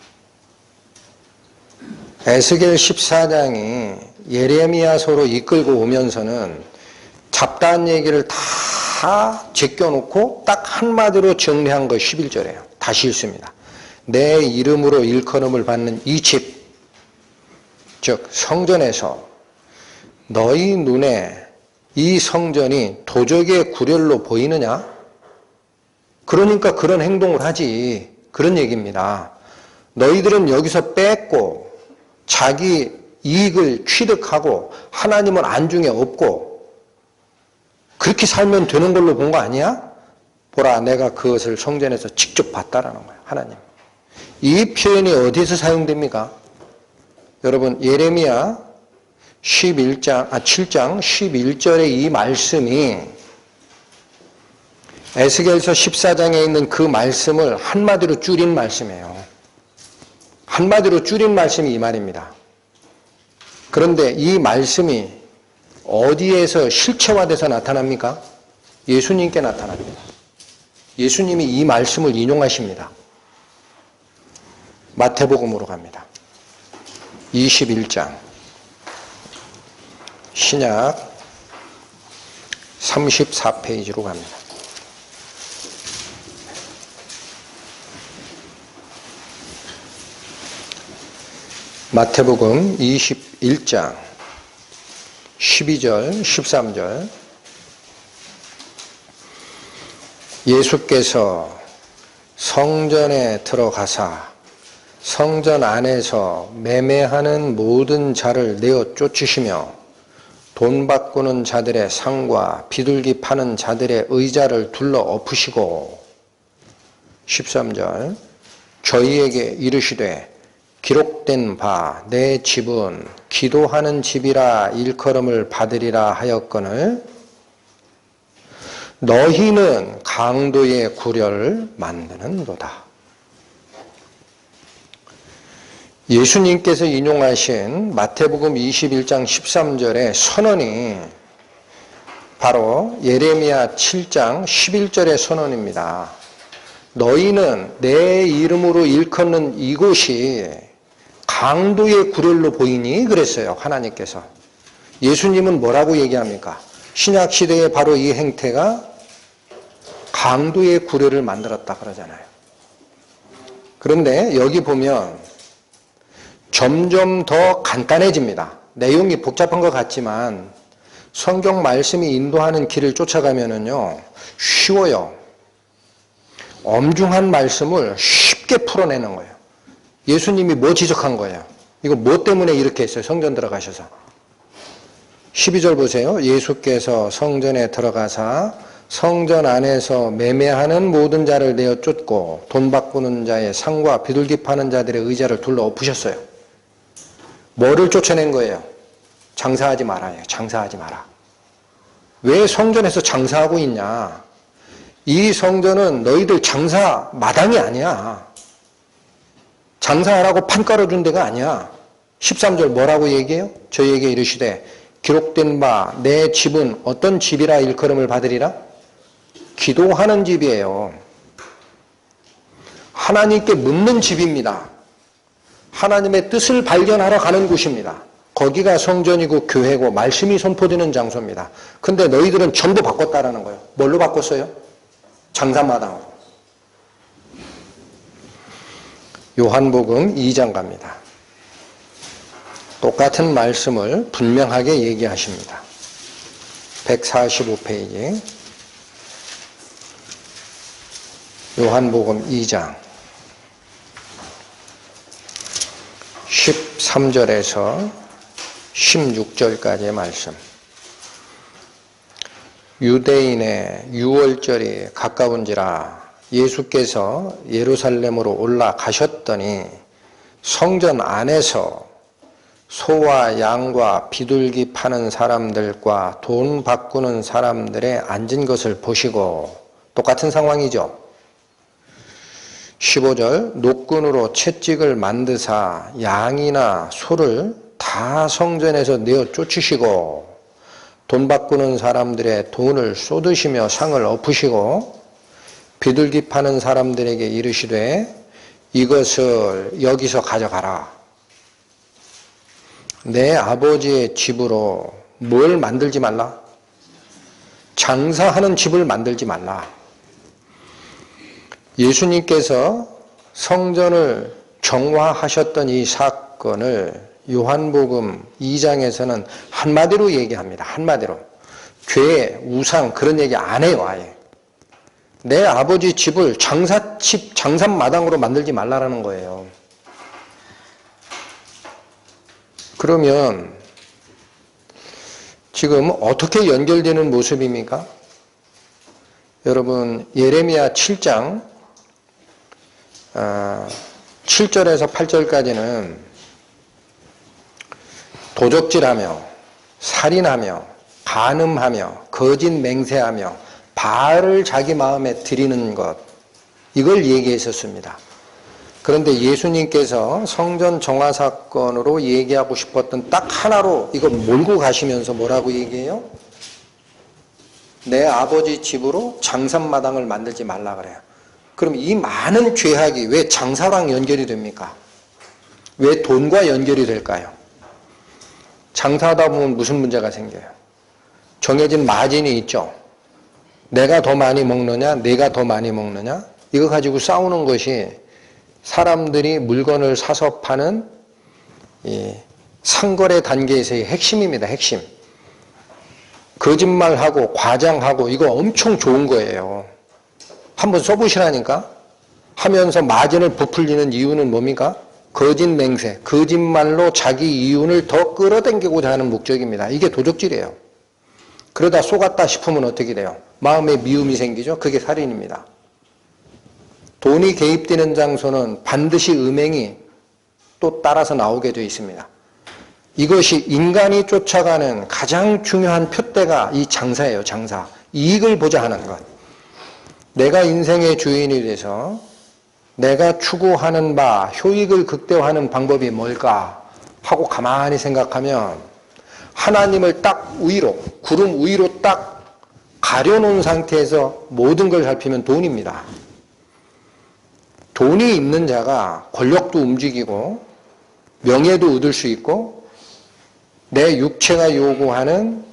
S1: 에스겔 14장이 예레미야서로 이끌고 오면서는 잡다한 얘기를 다 제껴놓고 딱 한마디로 정리한 거 11절이에요. 다시 읽습니다. 내 이름으로 일컬음을 받는 이 집, 즉 성전에서 너희 눈에 이 성전이 도적의 구렬로 보이느냐? 그러니까 그런 행동을 하지. 그런 얘기입니다. 너희들은 여기서 뺏고 자기 이익을 취득하고 하나님은 안중에 없고 그렇게 살면 되는 걸로 본 거 아니야? 보라, 내가 그것을 성전에서 직접 봤다라는 거예요. 하나님. 이 표현이 어디에서 사용됩니까? 여러분, 예레미야 7장 11절의 이 말씀이 에스겔서 14장에 있는 그 말씀을 한마디로 줄인 말씀이에요. 한마디로 줄인 말씀이 이 말입니다. 그런데 이 말씀이 어디에서 실체화돼서 나타납니까? 예수님께 나타납니다. 예수님이 이 말씀을 인용하십니다. 마태복음으로 갑니다. 21장 신약 34페이지로 갑니다. 마태복음 21장 12절 13절 예수께서 성전에 들어가사 성전 안에서 매매하는 모든 자를 내어 쫓으시며 돈 바꾸는 자들의 상과 비둘기 파는 자들의 의자를 둘러 엎으시고 13절 저희에게 이르시되 기록된 바 내 집은 기도하는 집이라 일컬음을 받으리라 하였거늘 너희는 강도의 구렬을 만드는도다. 예수님께서 인용하신 마태복음 21장 13절의 선언이 바로 예레미야 7장 11절의 선언입니다. 너희는 내 이름으로 일컫는 이곳이 강도의 구렬로 보이니 그랬어요. 하나님께서. 예수님은 뭐라고 얘기합니까? 신약시대에 바로 이 행태가 강도의 구렬을 만들었다 그러잖아요. 그런데 여기 보면 점점 더 간단해집니다. 내용이 복잡한 것 같지만 성경 말씀이 인도하는 길을 쫓아가면은요, 쉬워요. 엄중한 말씀을 쉽게 풀어내는 거예요. 예수님이 뭐 지적한 거예요? 이거 뭐 때문에 이렇게 했어요? 성전 들어가셔서. 12절 보세요. 예수께서 성전에 들어가사 성전 안에서 매매하는 모든 자를 내어 쫓고 돈 바꾸는 자의 상과 비둘기 파는 자들의 의자를 둘러 엎으셨어요. 뭐를 쫓아낸 거예요? 장사하지 말아요. 장사하지 마라. 왜 성전에서 장사하고 있냐? 이 성전은 너희들 장사 마당이 아니야. 장사하라고 판 깔아준 데가 아니야. 13절 뭐라고 얘기해요? 저희에게 이르시되 기록된 바 내 집은 어떤 집이라 일컬음을 받으리라? 기도하는 집이에요. 하나님께 묻는 집입니다. 하나님의 뜻을 발견하러 가는 곳입니다. 거기가 성전이고 교회고 말씀이 선포되는 장소입니다. 근데 너희들은 전부 바꿨다라는 거예요. 뭘로 바꿨어요? 장사마당으로. 요한복음 2장 갑니다. 똑같은 말씀을 분명하게 얘기하십니다. 145페이지 요한복음 2장 13절에서 16절까지의 말씀. 유대인의 유월절이 가까운지라 예수께서 예루살렘으로 올라가셨더니 성전 안에서 소와 양과 비둘기 파는 사람들과 돈 바꾸는 사람들의 앉은 것을 보시고, 똑같은 상황이죠. 15절 노끈으로 채찍을 만드사 양이나 소를 다 성전에서 내어 쫓으시고 돈 바꾸는 사람들의 돈을 쏟으시며 상을 엎으시고 비둘기 파는 사람들에게 이르시되 이것을 여기서 가져가라. 내 아버지의 집으로 뭘 만들지 말라? 장사하는 집을 만들지 말라. 예수님께서 성전을 정화하셨던 이 사건을 요한복음 2장에서는 한마디로 얘기합니다. 한마디로. 죄, 우상 그런 얘기 안 해요. 아예. 내 아버지 집을 장사집, 장사마당으로 만들지 말라라는 거예요. 그러면 지금 어떻게 연결되는 모습입니까? 여러분 예레미야 7장 7절에서 8절까지는 도적질하며 살인하며 간음하며 거짓 맹세하며 바알을 자기 마음에 드리는 것, 이걸 얘기했었습니다. 그런데 예수님께서 성전 정화 사건으로 얘기하고 싶었던 딱 하나로 이거 몰고 가시면서 뭐라고 얘기해요? 내 아버지 집으로 장산마당을 만들지 말라 그래요. 그럼 이 많은 죄악이 왜 장사랑 연결이 됩니까? 왜 돈과 연결이 될까요? 장사하다 보면 무슨 문제가 생겨요? 정해진 마진이 있죠. 내가 더 많이 먹느냐, 내가 더 많이 먹느냐, 이거 가지고 싸우는 것이 사람들이 물건을 사서 파는 이 상거래 단계에서의 핵심입니다. 핵심. 거짓말하고 과장하고 이거 엄청 좋은 거예요. 한번 써보시라니까. 하면서 마진을 부풀리는 이유는 뭡니까? 거짓 맹세, 거짓말로 자기 이윤을 더 끌어당기고자 하는 목적입니다. 이게 도적질이에요. 그러다 속았다 싶으면 어떻게 돼요? 마음에 미움이 생기죠. 그게 살인입니다. 돈이 개입되는 장소는 반드시 음행이 또 따라서 나오게 되어 있습니다. 이것이 인간이 쫓아가는 가장 중요한 표대가 이 장사예요. 장사. 이익을 보자 하는 것. 내가 인생의 주인이 돼서 내가 추구하는 바 효익을 극대화하는 방법이 뭘까 하고 가만히 생각하면 하나님을 딱 위로, 구름 위로 딱 가려놓은 상태에서 모든 걸 살피면 돈입니다. 돈이 있는 자가 권력도 움직이고 명예도 얻을 수 있고 내 육체가 요구하는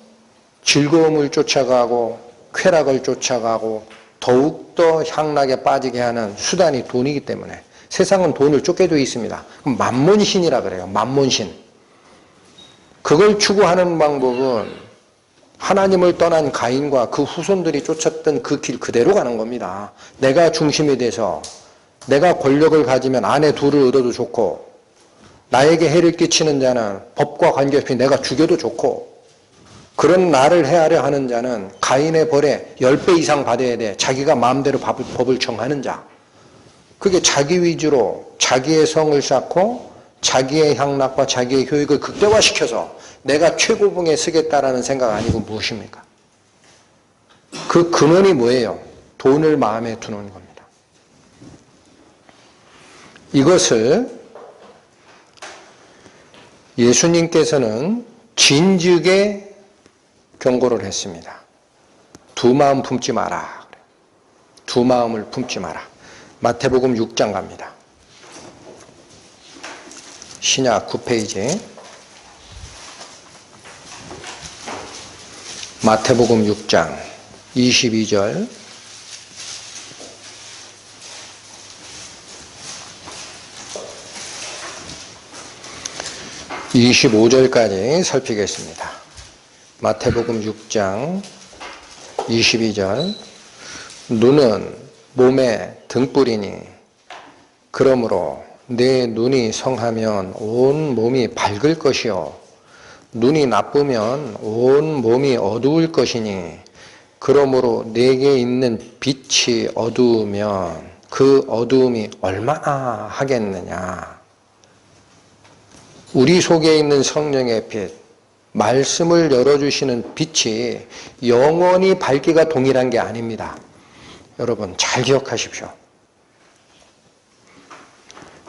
S1: 즐거움을 쫓아가고 쾌락을 쫓아가고 더욱더 향락에 빠지게 하는 수단이 돈이기 때문에 세상은 돈을 쫓게 되어 있습니다. 만몬신이라 그래요. 만몬신. 그걸 추구하는 방법은 하나님을 떠난 가인과 그 후손들이 쫓았던 그 길 그대로 가는 겁니다. 내가 중심이 돼서 내가 권력을 가지면 아내 둘을 얻어도 좋고 나에게 해를 끼치는 자는 법과 관계없이 내가 죽여도 좋고 그런 나를 헤아려 하는 자는 가인의 벌에 10배 이상 받아야 돼. 자기가 마음대로 법을 정하는 자. 그게 자기 위주로 자기의 성을 쌓고 자기의 향락과 자기의 효익을 극대화시켜서 내가 최고봉에 서겠다라는 생각 아니고 무엇입니까? 그 근원이 뭐예요? 돈을 마음에 두는 겁니다. 이것을 예수님께서는 진즉에 경고를 했습니다. 두 마음 품지 마라. 두 마음을 품지 마라. 마태복음 6장 갑니다. 신약 9페이지. 마태복음 6장 22절. 25절까지 살피겠습니다. 마태복음 6장 22절. 눈은 몸의 등불이니 그러므로 내 눈이 성하면 온 몸이 밝을 것이요 눈이 나쁘면 온 몸이 어두울 것이니 그러므로 내게 있는 빛이 어두우면 그 어두움이 얼마나 하겠느냐. 우리 속에 있는 성령의 빛, 말씀을 열어주시는 빛이 영원히 밝기가 동일한 게 아닙니다. 여러분 잘 기억하십시오.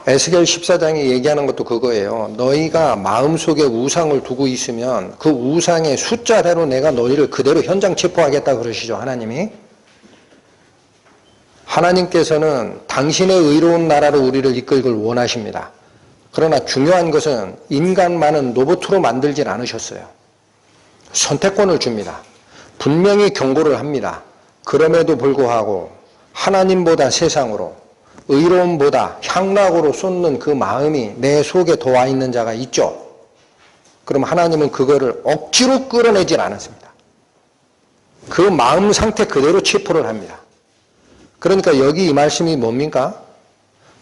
S1: 에스겔 14장이 얘기하는 것도 그거예요. 너희가 마음속에 우상을 두고 있으면 그 우상의 숫자대로 내가 너희를 그대로 현장 체포하겠다 그러시죠. 하나님이. 하나님께서는 당신의 의로운 나라로 우리를 이끌길 원하십니다. 그러나 중요한 것은 인간만은 로봇으로 만들질 않으셨어요. 선택권을 줍니다. 분명히 경고를 합니다. 그럼에도 불구하고 하나님보다 세상으로, 의로움보다 향락으로 쏟는 그 마음이 내 속에 도와 있는 자가 있죠. 그럼 하나님은 그거를 억지로 끌어내질 않았습니다. 그 마음 상태 그대로 체포를 합니다. 그러니까 여기 이 말씀이 뭡니까?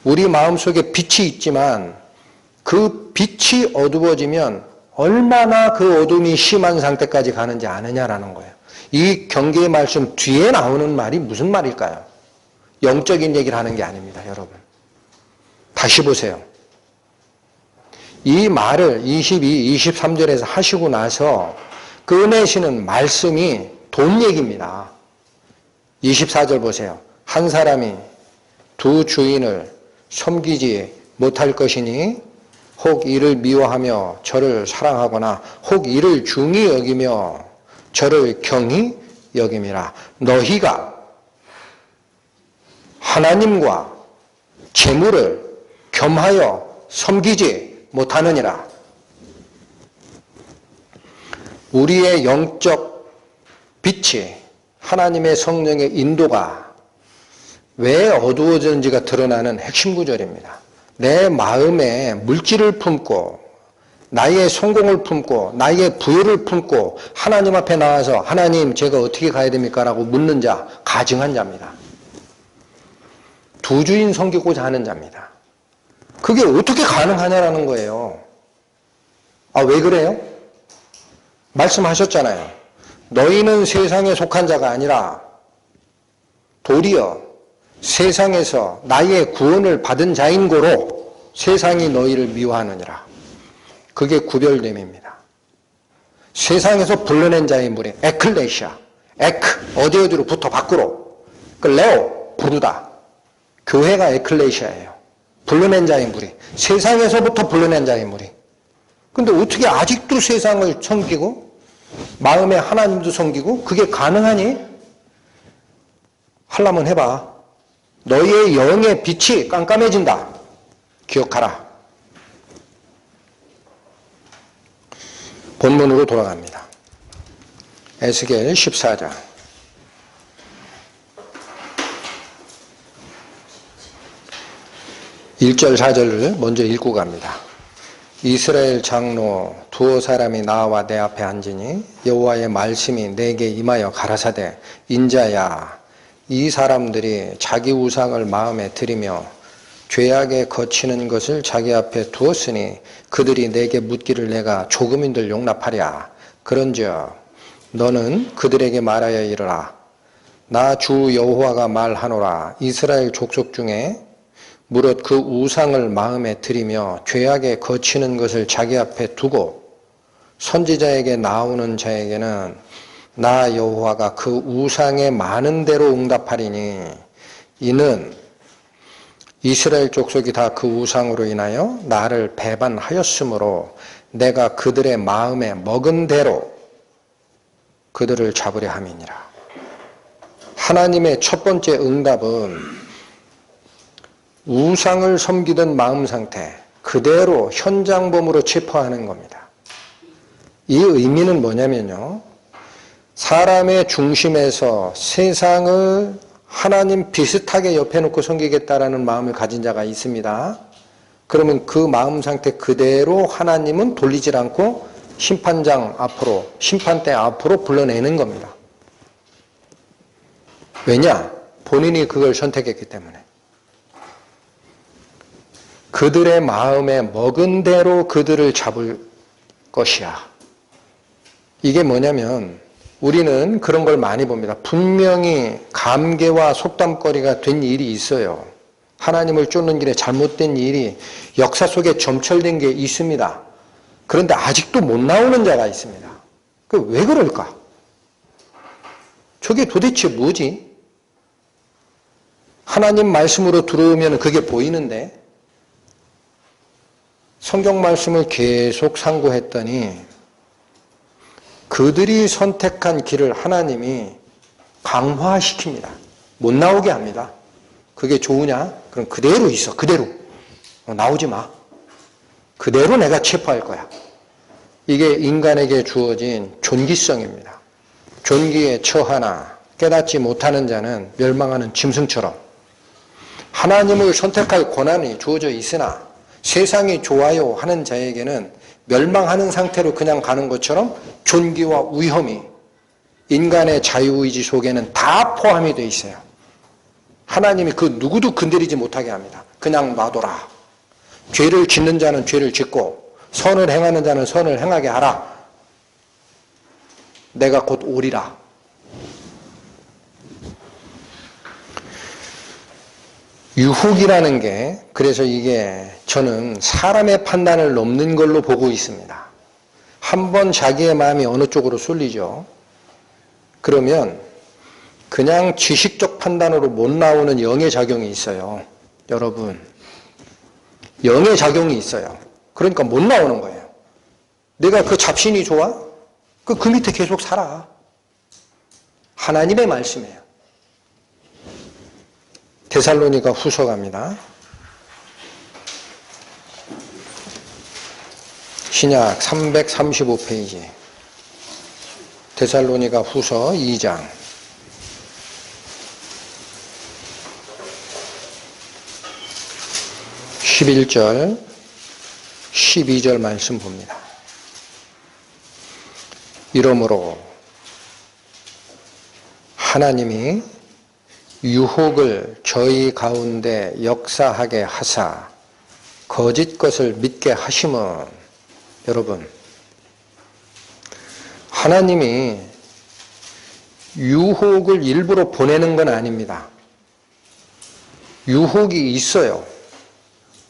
S1: 우리 마음속에 빛이 있지만 그 빛이 어두워지면 얼마나 그 어둠이 심한 상태까지 가는지 아느냐라는 거예요. 이 경계의 말씀 뒤에 나오는 말이 무슨 말일까요? 영적인 얘기를 하는 게 아닙니다, 여러분. 다시 보세요. 이 말을 22, 23절에서 하시고 나서 꺼내시는 말씀이 돈 얘기입니다. 24절 보세요. 한 사람이 두 주인을 섬기지 못할 것이니 혹 이를 미워하며 저를 사랑하거나 혹 이를 중히 여기며 저를 경히 여김이라. 너희가 하나님과 재물을 겸하여 섬기지 못하느니라. 우리의 영적 빛이 하나님의 성령의 인도가 왜 어두워졌는지가 드러나는 핵심 구절입니다. 내 마음에 물질을 품고 나의 성공을 품고 나의 부여를 품고 하나님 앞에 나와서 하나님 제가 어떻게 가야 됩니까? 라고 묻는 자, 가증한 자입니다. 두 주인 섬기고자 하는 자입니다. 그게 어떻게 가능하냐라는 거예요. 아, 왜 그래요? 말씀하셨잖아요. 너희는 세상에 속한 자가 아니라 도리어 세상에서 나의 구원을 받은 자인 고로 세상이 너희를 미워하느니라. 그게 구별됨입니다. 세상에서 불러낸 자의 무리, 에클레시아, 어디로 붙어 밖으로, 레오, 부르다. 교회가 에클레시아예요. 불러낸 자의 무리, 세상에서부터 불러낸 자의 무리. 근데 어떻게 아직도 세상을 섬기고 마음에 하나님도 섬기고 그게 가능하니? 하려면 해봐. 너희의 영의 빛이 깜깜해진다. 기억하라. 본문으로 돌아갑니다. 에스겔 14장. 1절 4절을 먼저 읽고 갑니다. 이스라엘 장로 두어 사람이 나와 내 앞에 앉으니 여호와의 말씀이 내게 임하여 가라사대 인자야 이 사람들이 자기 우상을 마음에 들이며 죄악에 거치는 것을 자기 앞에 두었으니 그들이 내게 묻기를 내가 조금인들 용납하랴. 그런즉 너는 그들에게 말하여 이르라. 나 주 여호와가 말하노라. 이스라엘 족속 중에 무릇 그 우상을 마음에 들이며 죄악에 거치는 것을 자기 앞에 두고 선지자에게 나오는 자에게는 나 여호와가 그 우상에 많은 대로 응답하리니 이는 이스라엘 족속이 다 그 우상으로 인하여 나를 배반하였으므로 내가 그들의 마음에 먹은 대로 그들을 잡으려 함이니라. 하나님의 첫 번째 응답은 우상을 섬기던 마음 상태 그대로 현장범으로 체포하는 겁니다. 이 의미는 뭐냐면요. 사람의 중심에서 세상을 하나님 비슷하게 옆에 놓고 섬기겠다라는 마음을 가진 자가 있습니다. 그러면 그 마음 상태 그대로 하나님은 돌리질 않고 심판장 앞으로, 심판대 앞으로 불러내는 겁니다. 왜냐? 본인이 그걸 선택했기 때문에. 그들의 마음에 먹은 대로 그들을 잡을 것이야. 이게 뭐냐면 우리는 그런 걸 많이 봅니다. 분명히 감개와 속담거리가 된 일이 있어요. 하나님을 쫓는 길에 잘못된 일이 역사 속에 점철된 게 있습니다. 그런데 아직도 못 나오는 자가 있습니다. 왜 그럴까? 저게 도대체 뭐지? 하나님 말씀으로 들어오면 그게 보이는데 성경 말씀을 계속 상고했더니 그들이 선택한 길을 하나님이 강화시킵니다. 못 나오게 합니다. 그게 좋으냐? 그럼 그대로 있어. 그대로. 나오지 마. 그대로 내가 체포할 거야. 이게 인간에게 주어진 존귀성입니다. 존귀에 처하나 깨닫지 못하는 자는 멸망하는 짐승처럼 하나님을 선택할 권한이 주어져 있으나 세상이 좋아요 하는 자에게는 멸망하는 상태로 그냥 가는 것처럼 존귀와 위험이 인간의 자유의지 속에는 다 포함이 되어 있어요. 하나님이 그 누구도 건드리지 못하게 합니다. 그냥 놔둬라. 죄를 짓는 자는 죄를 짓고 선을 행하는 자는 선을 행하게 하라. 내가 곧 오리라. 유혹이라는 게 그래서 이게 저는 사람의 판단을 넘는 걸로 보고 있습니다. 한번 자기의 마음이 어느 쪽으로 쏠리죠. 그러면 그냥 지식적 판단으로 못 나오는 영의 작용이 있어요. 여러분, 영의 작용이 있어요. 그러니까 못 나오는 거예요. 내가 그 잡신이 좋아? 그 밑에 계속 살아. 하나님의 말씀이에요. 데살로니가 후서 갑니다. 신약 335페이지. 데살로니가 후서 2장. 11절, 12절 말씀 봅니다. 이러므로 하나님이 유혹을 저희 가운데 역사하게 하사 거짓 것을 믿게 하심은 여러분 하나님이 유혹을 일부러 보내는 건 아닙니다. 유혹이 있어요.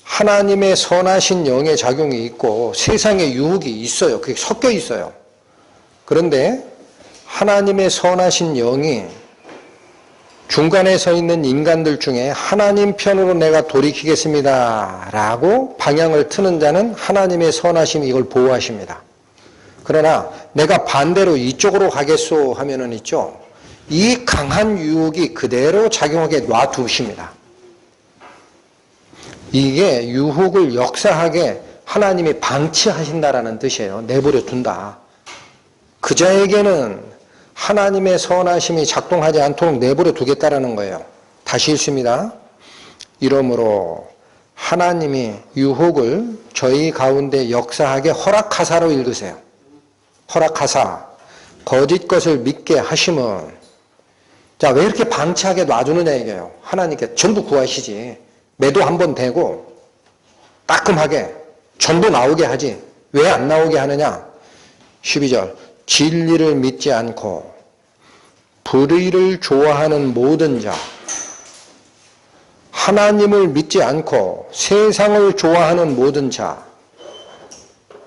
S1: 하나님의 선하신 영의 작용이 있고 세상의 유혹이 있어요. 그게 섞여 있어요. 그런데 하나님의 선하신 영이 중간에 서 있는 인간들 중에 하나님 편으로 내가 돌이키겠습니다 라고 방향을 트는 자는 하나님의 선하심이 이걸 보호하십니다. 그러나 내가 반대로 이쪽으로 가겠소 하면은 있죠. 이 강한 유혹이 그대로 작용하게 놔두십니다. 이게 유혹을 역사하게 하나님이 방치하신다라는 뜻이에요. 내버려 둔다. 그 자에게는 하나님의 선하심이 작동하지 않도록 내버려 두겠다라는 거예요. 다시 읽습니다. 이러므로 하나님이 유혹을 저희 가운데 역사하게 허락하사로 읽으세요. 허락하사 거짓 것을 믿게 하심은 자, 왜 이렇게 방치하게 놔두느냐 이게요. 하나님께 전부 구하시지. 매도 한번 대고 따끔하게 전부 나오게 하지. 왜 안 나오게 하느냐? 12절 진리를 믿지 않고 불의를 좋아하는 모든 자, 하나님을 믿지 않고 세상을 좋아하는 모든 자,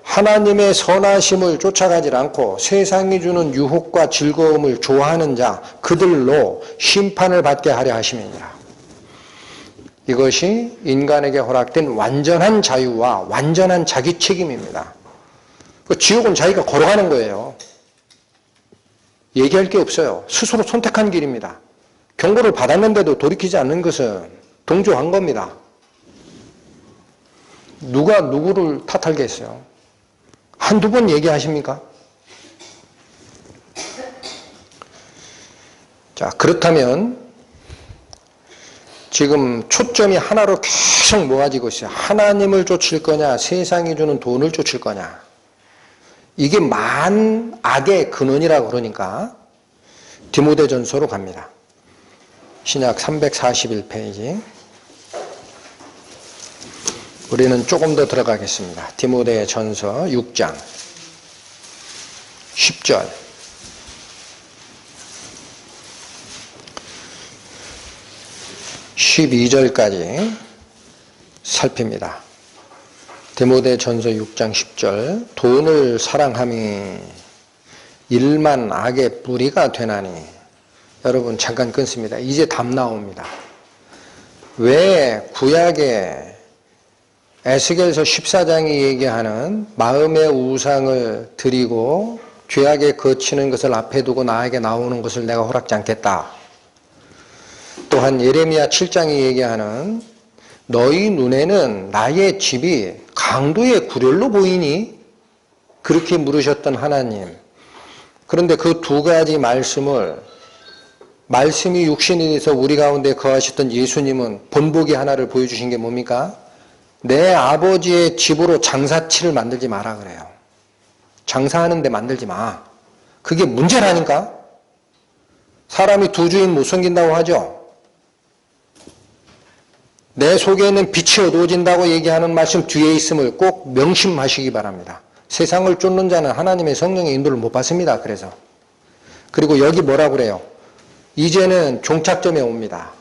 S1: 하나님의 선하심을 쫓아가지 않고 세상이 주는 유혹과 즐거움을 좋아하는 자, 그들로 심판을 받게 하려 하심이니라. 이것이 인간에게 허락된 완전한 자유와 완전한 자기 책임입니다. 그 지옥은 자기가 걸어가는 거예요. 얘기할 게 없어요. 스스로 선택한 길입니다. 경고를 받았는데도 돌이키지 않는 것은 동조한 겁니다. 누가 누구를 탓하겠어요? 한두 번 얘기하십니까? 자, 그렇다면 지금 초점이 하나로 계속 모아지고 있어요. 하나님을 쫓을 거냐, 세상이 주는 돈을 쫓을 거냐. 이게 만악의 근원이라고 그러니까 디모데전서로 갑니다. 신약 341페이지. 우리는 조금 더 들어가겠습니다. 디모데전서 6장 10절. 12절까지 살핍니다. 디모데전서 6장 10절. 돈을 사랑함이 일만 악의 뿌리가 되나니. 여러분 잠깐 끊습니다. 이제 답 나옵니다. 왜 구약에 에스겔서 14장이 얘기하는 마음의 우상을 드리고 죄악에 거치는 것을 앞에 두고 나에게 나오는 것을 내가 허락지 않겠다. 또한 예레미야 7장이 얘기하는 너희 눈에는 나의 집이 강도의 구렬로 보이니? 그렇게 물으셨던 하나님. 그런데 그 두 가지 말씀이 육신이 돼서 우리 가운데 거하셨던 예수님은 본보기 하나를 보여주신 게 뭡니까? 내 아버지의 집으로 장사치를 만들지 마라 그래요. 장사하는데 만들지 마. 그게 문제라니까? 사람이 두 주인 못 섬긴다고 하죠? 내 속에는 빛이 어두워진다고 얘기하는 말씀 뒤에 있음을 꼭 명심하시기 바랍니다. 세상을 쫓는 자는 하나님의 성령의 인도를 못 받습니다. 그리고 여기 뭐라 그래요? 이제는 종착점에 옵니다.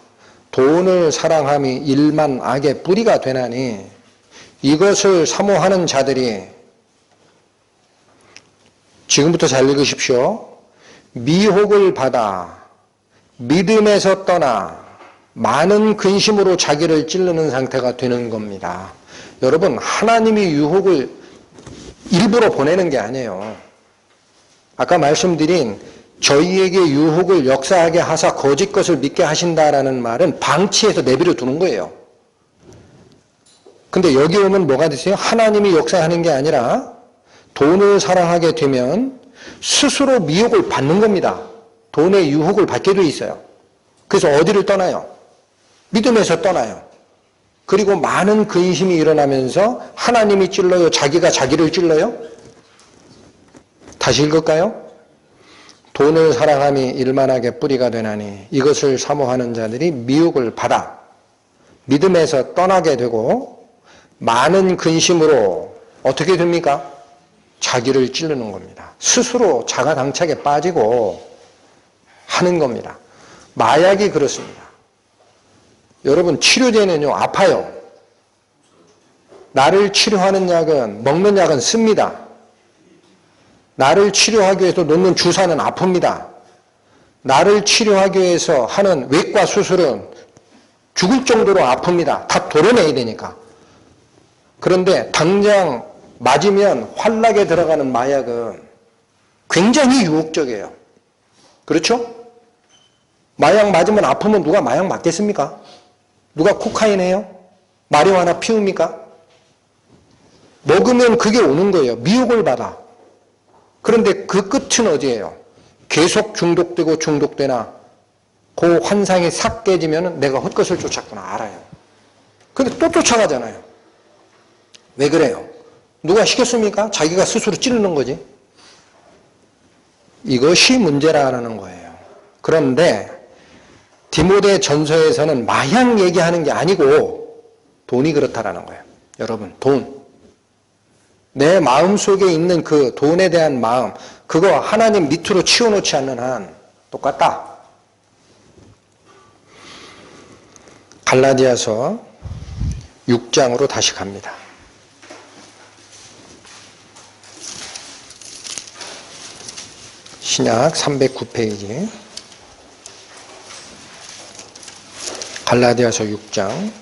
S1: 돈을 사랑함이 일만 악의 뿌리가 되나니 이것을 사모하는 자들이 지금부터 잘 읽으십시오. 미혹을 받아 믿음에서 떠나 많은 근심으로 자기를 찌르는 상태가 되는 겁니다. 여러분, 하나님이 유혹을 일부러 보내는 게 아니에요. 아까 말씀드린 저희에게 유혹을 역사하게 하사 거짓 것을 믿게 하신다라는 말은 방치해서 내버려 두는 거예요. 근데 여기 오면 뭐가 되세요? 하나님이 역사하는 게 아니라 돈을 사랑하게 되면 스스로 미혹을 받는 겁니다. 돈의 유혹을 받게 돼 있어요. 그래서 어디를 떠나요? 믿음에서 떠나요. 그리고 많은 근심이 일어나면서 하나님이 찔러요? 자기가 자기를 찔러요? 다시 읽을까요? 돈을 사랑함이 일만하게 뿌리가 되나니 이것을 사모하는 자들이 미혹을 받아 믿음에서 떠나게 되고 많은 근심으로 어떻게 됩니까? 자기를 찌르는 겁니다. 스스로 자가당착에 빠지고 하는 겁니다. 마약이 그렇습니다. 여러분, 치료제는요, 아파요. 나를 치료하는 약은, 먹는 약은 씁니다. 나를 치료하기 위해서 놓는 주사는 아픕니다. 나를 치료하기 위해서 하는 외과 수술은 죽을 정도로 아픕니다. 다 도려내야 되니까. 그런데 당장 맞으면 환락에 들어가는 마약은 굉장히 유혹적이에요. 그렇죠? 마약 맞으면 아프면 누가 마약 맞겠습니까? 누가 코카인 해요? 마리화나 피웁니까? 먹으면 그게 오는 거예요. 미혹을 받아. 그런데 그 끝은 어디예요? 계속 중독되나 그 환상이 싹 깨지면 내가 헛것을 쫓았구나 알아요. 근데 또 쫓아가잖아요. 왜 그래요? 누가 시켰습니까? 자기가 스스로 찌르는 거지. 이것이 문제라는 거예요. 그런데 디모데 전서에서는 마약 얘기하는 게 아니고 돈이 그렇다라는 거예요. 여러분, 돈. 내 마음속에 있는 그 돈에 대한 마음, 그거 하나님 밑으로 치워놓지 않는 한 똑같다. 갈라디아서 6장으로 다시 갑니다. 신약 309페이지 갈라디아서 6장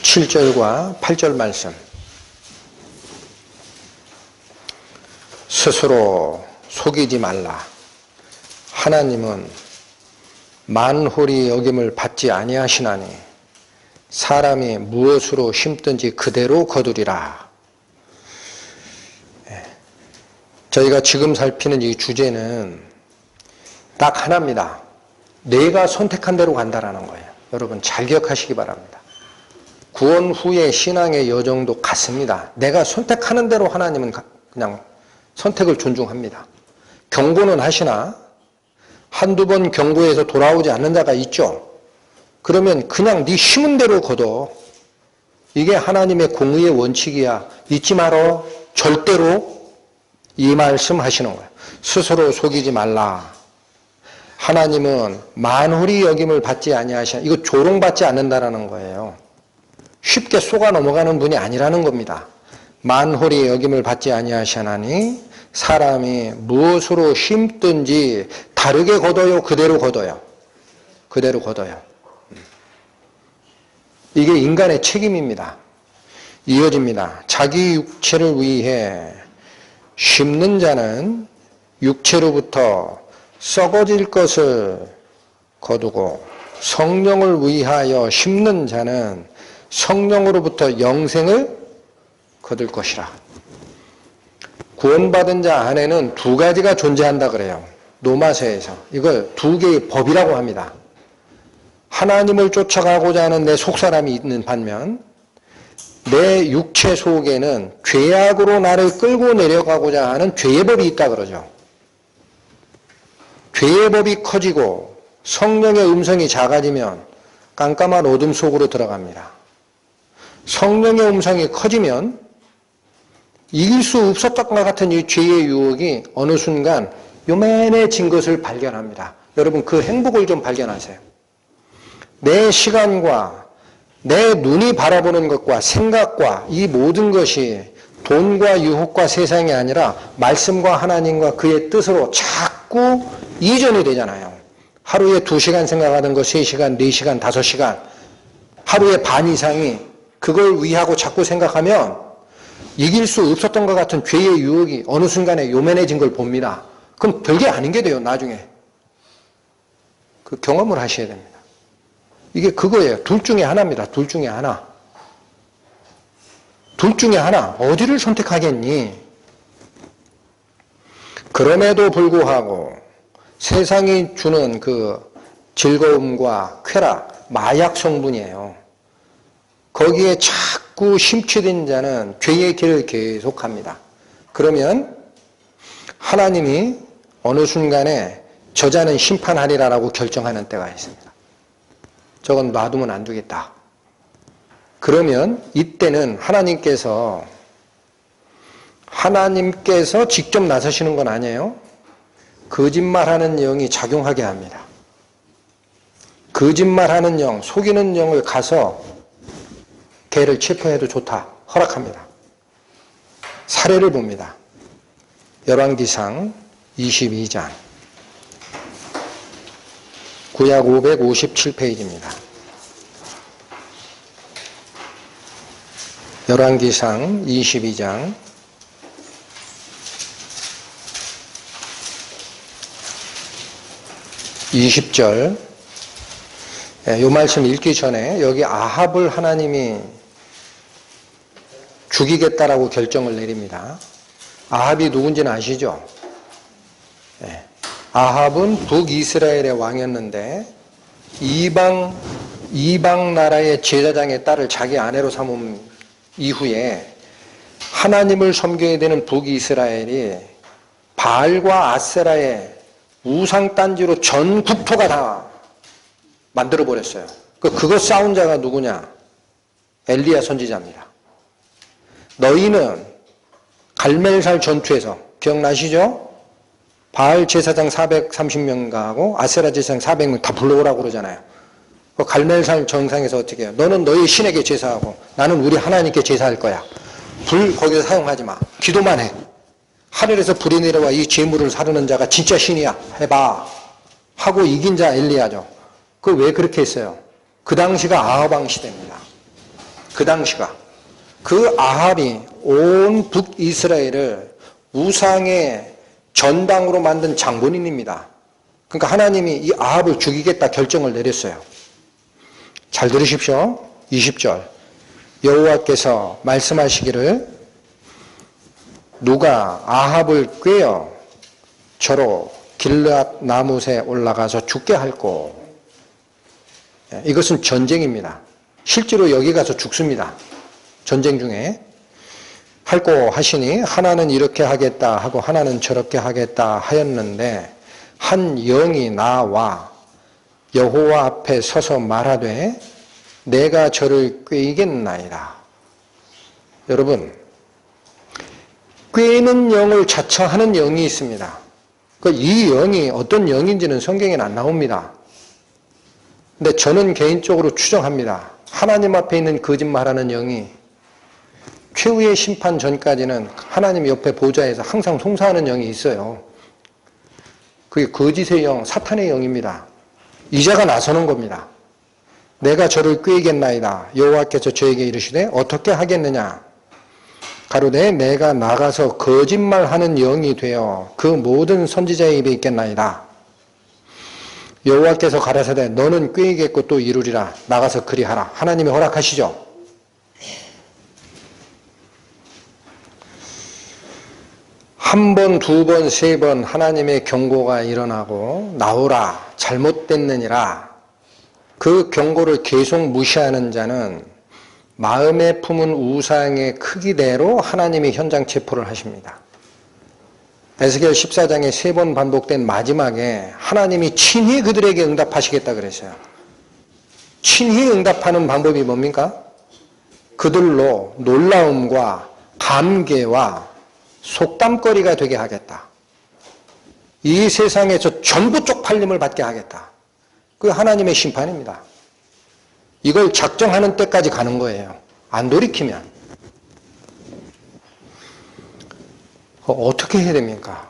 S1: 7절과 8절 말씀. 스스로 속이지 말라. 하나님은 만홀히 여김을 받지 아니하시나니 사람이 무엇으로 심든지 그대로 거두리라. 저희가 지금 살피는 이 주제는 딱 하나입니다. 내가 선택한 대로 간다라는 거예요. 여러분 잘 기억하시기 바랍니다. 구원 후의 신앙의 여정도 같습니다. 내가 선택하는 대로 하나님은 그냥 선택을 존중합니다. 경고는 하시나 한두 번 경고해서 돌아오지 않는 자가 있죠. 그러면 그냥 네 힘은 대로 거둬. 이게 하나님의 공의의 원칙이야. 잊지 말어. 절대로 이 말씀 하시는 거예요. 스스로 속이지 말라. 하나님은 만홀히 여김을 받지 아니하시나. 이거 조롱받지 않는다라는 거예요. 쉽게 속아 넘어가는 분이 아니라는 겁니다. 만홀히 여김을 받지 아니하시나니 사람이 무엇으로 심든지 다르게 거둬요, 그대로 거둬요. 그대로 거둬요. 이게 인간의 책임입니다. 이어집니다. 자기 육체를 위해 심는 자는 육체로부터 썩어질 것을 거두고 성령을 위하여 심는 자는 성령으로부터 영생을 거둘 것이라. 구원받은 자 안에는 두 가지가 존재한다 그래요. 로마서에서. 이걸 두 개의 법이라고 합니다. 하나님을 쫓아가고자 하는 내 속사람이 있는 반면 내 육체 속에는 죄악으로 나를 끌고 내려가고자 하는 죄의 법이 있다 그러죠. 죄의 법이 커지고 성령의 음성이 작아지면 깜깜한 어둠 속으로 들어갑니다. 성령의 음성이 커지면 이길 수 없었던 것 같은 이 죄의 유혹이 어느 순간 요만해진 것을 발견합니다. 여러분 그 행복을 좀 발견하세요. 내 시간과 내 눈이 바라보는 것과 생각과 이 모든 것이 돈과 유혹과 세상이 아니라 말씀과 하나님과 그의 뜻으로 자꾸 이전이 되잖아요. 하루에 2시간 생각하는 거 3시간, 4시간, 5시간 하루에 반 이상이 그걸 위하고 자꾸 생각하면 이길 수 없었던 것 같은 죄의 유혹이 어느 순간에 요만해진 걸 봅니다. 그럼 별게 아닌 게 돼요. 나중에. 그 경험을 하셔야 됩니다. 이게 그거예요. 둘 중에 하나입니다. 둘 중에 하나. 둘 중에 하나. 어디를 선택하겠니? 그럼에도 불구하고 세상이 주는 그 즐거움과 쾌락, 마약 성분이에요. 거기에 자꾸 심취된 자는 죄의 길을 계속합니다. 그러면 하나님이 어느 순간에 저자는 심판하리라라고 결정하는 때가 있습니다. 저건 놔두면 안 되겠다. 그러면 이때는 하나님께서 직접 나서시는 건 아니에요. 거짓말하는 영이 작용하게 합니다. 거짓말하는 영, 속이는 영을 가서 걔를 체포해도 좋다. 허락합니다. 사례를 봅니다. 열왕기상 22장 구약 557페이지입니다. 열왕기상 22장 20절. 이 말씀 읽기 전에 여기 아합을 하나님이 죽이겠다라고 결정을 내립니다. 아합이 누군지는 아시죠? 아합은 북이스라엘의 왕이었는데 이방 나라의 제사장의 딸을 자기 아내로 삼은 이후에 하나님을 섬겨야 되는 북이스라엘이 바알과 아세라의 우상 딴지로 전 국토가 다 만들어버렸어요. 그거 싸운 자가 누구냐? 엘리야 선지자입니다. 너희는 갈멜살 전투에서 기억나시죠? 바알 제사장 430명하고 아세라 제사장 400명 다 불러오라고 그러잖아요. 그 갈멜살 정상에서 어떻게 해요? 너는 너희 신에게 제사하고 나는 우리 하나님께 제사할 거야. 불 거기서 사용하지 마. 기도만 해. 하늘에서 불이 내려와 이 재물을 사르는 자가 진짜 신이야. 해봐. 하고 이긴 자 엘리야죠. 그 왜 그렇게 했어요? 그 당시가 아합 왕 시대입니다. 그 당시가. 그 아합이 온 북이스라엘을 우상의 전당으로 만든 장본인입니다. 그러니까 하나님이 이 아합을 죽이겠다 결정을 내렸어요. 잘 들으십시오. 20절. 여호와께서 말씀하시기를 누가 아합을 꾀어 저로 길르앗 나못에 올라가서 죽게 할꼬. 이것은 전쟁입니다. 실제로 여기 가서 죽습니다. 전쟁 중에. 할꼬 하시니 하나는 이렇게 하겠다 하고 하나는 저렇게 하겠다 하였는데 한 영이 나와 여호와 앞에 서서 말하되 내가 저를 꾀이겠나이다. 여러분, 꾀는 영을 자처하는 영이 있습니다. 이 영이 어떤 영인지는 성경에는 안 나옵니다. 근데 저는 개인적으로 추정합니다. 하나님 앞에 있는 거짓말하는 영이 최후의 심판 전까지는 하나님 옆에 보좌에서 항상 송사하는 영이 있어요. 그게 거짓의 영, 사탄의 영입니다. 이자가 나서는 겁니다. 내가 저를 꾀이겠나이다. 여호와께서 저에게 이르시되 어떻게 하겠느냐. 가로되 내가 나가서 거짓말하는 영이 되어 그 모든 선지자의 입에 있겠나이다. 여호와께서 가라사대 너는 꾀이겠고 또 이루리라. 나가서 그리하라. 하나님이 허락하시죠. 한 번, 두 번, 세 번 하나님의 경고가 일어나고 나오라 잘못됐느니라. 그 경고를 계속 무시하는 자는 마음에 품은 우상의 크기대로 하나님이 현장 체포를 하십니다. 에스겔 14장에 세 번 반복된 마지막에 하나님이 친히 그들에게 응답하시겠다 그랬어요. 친히 응답하는 방법이 뭡니까? 그들로 놀라움과 감개와 속담거리가 되게 하겠다. 이 세상에서 전부 쪽팔림을 받게 하겠다. 그 하나님의 심판입니다. 이걸 작정하는 때까지 가는 거예요. 안 돌이키면. 어떻게 해야 됩니까?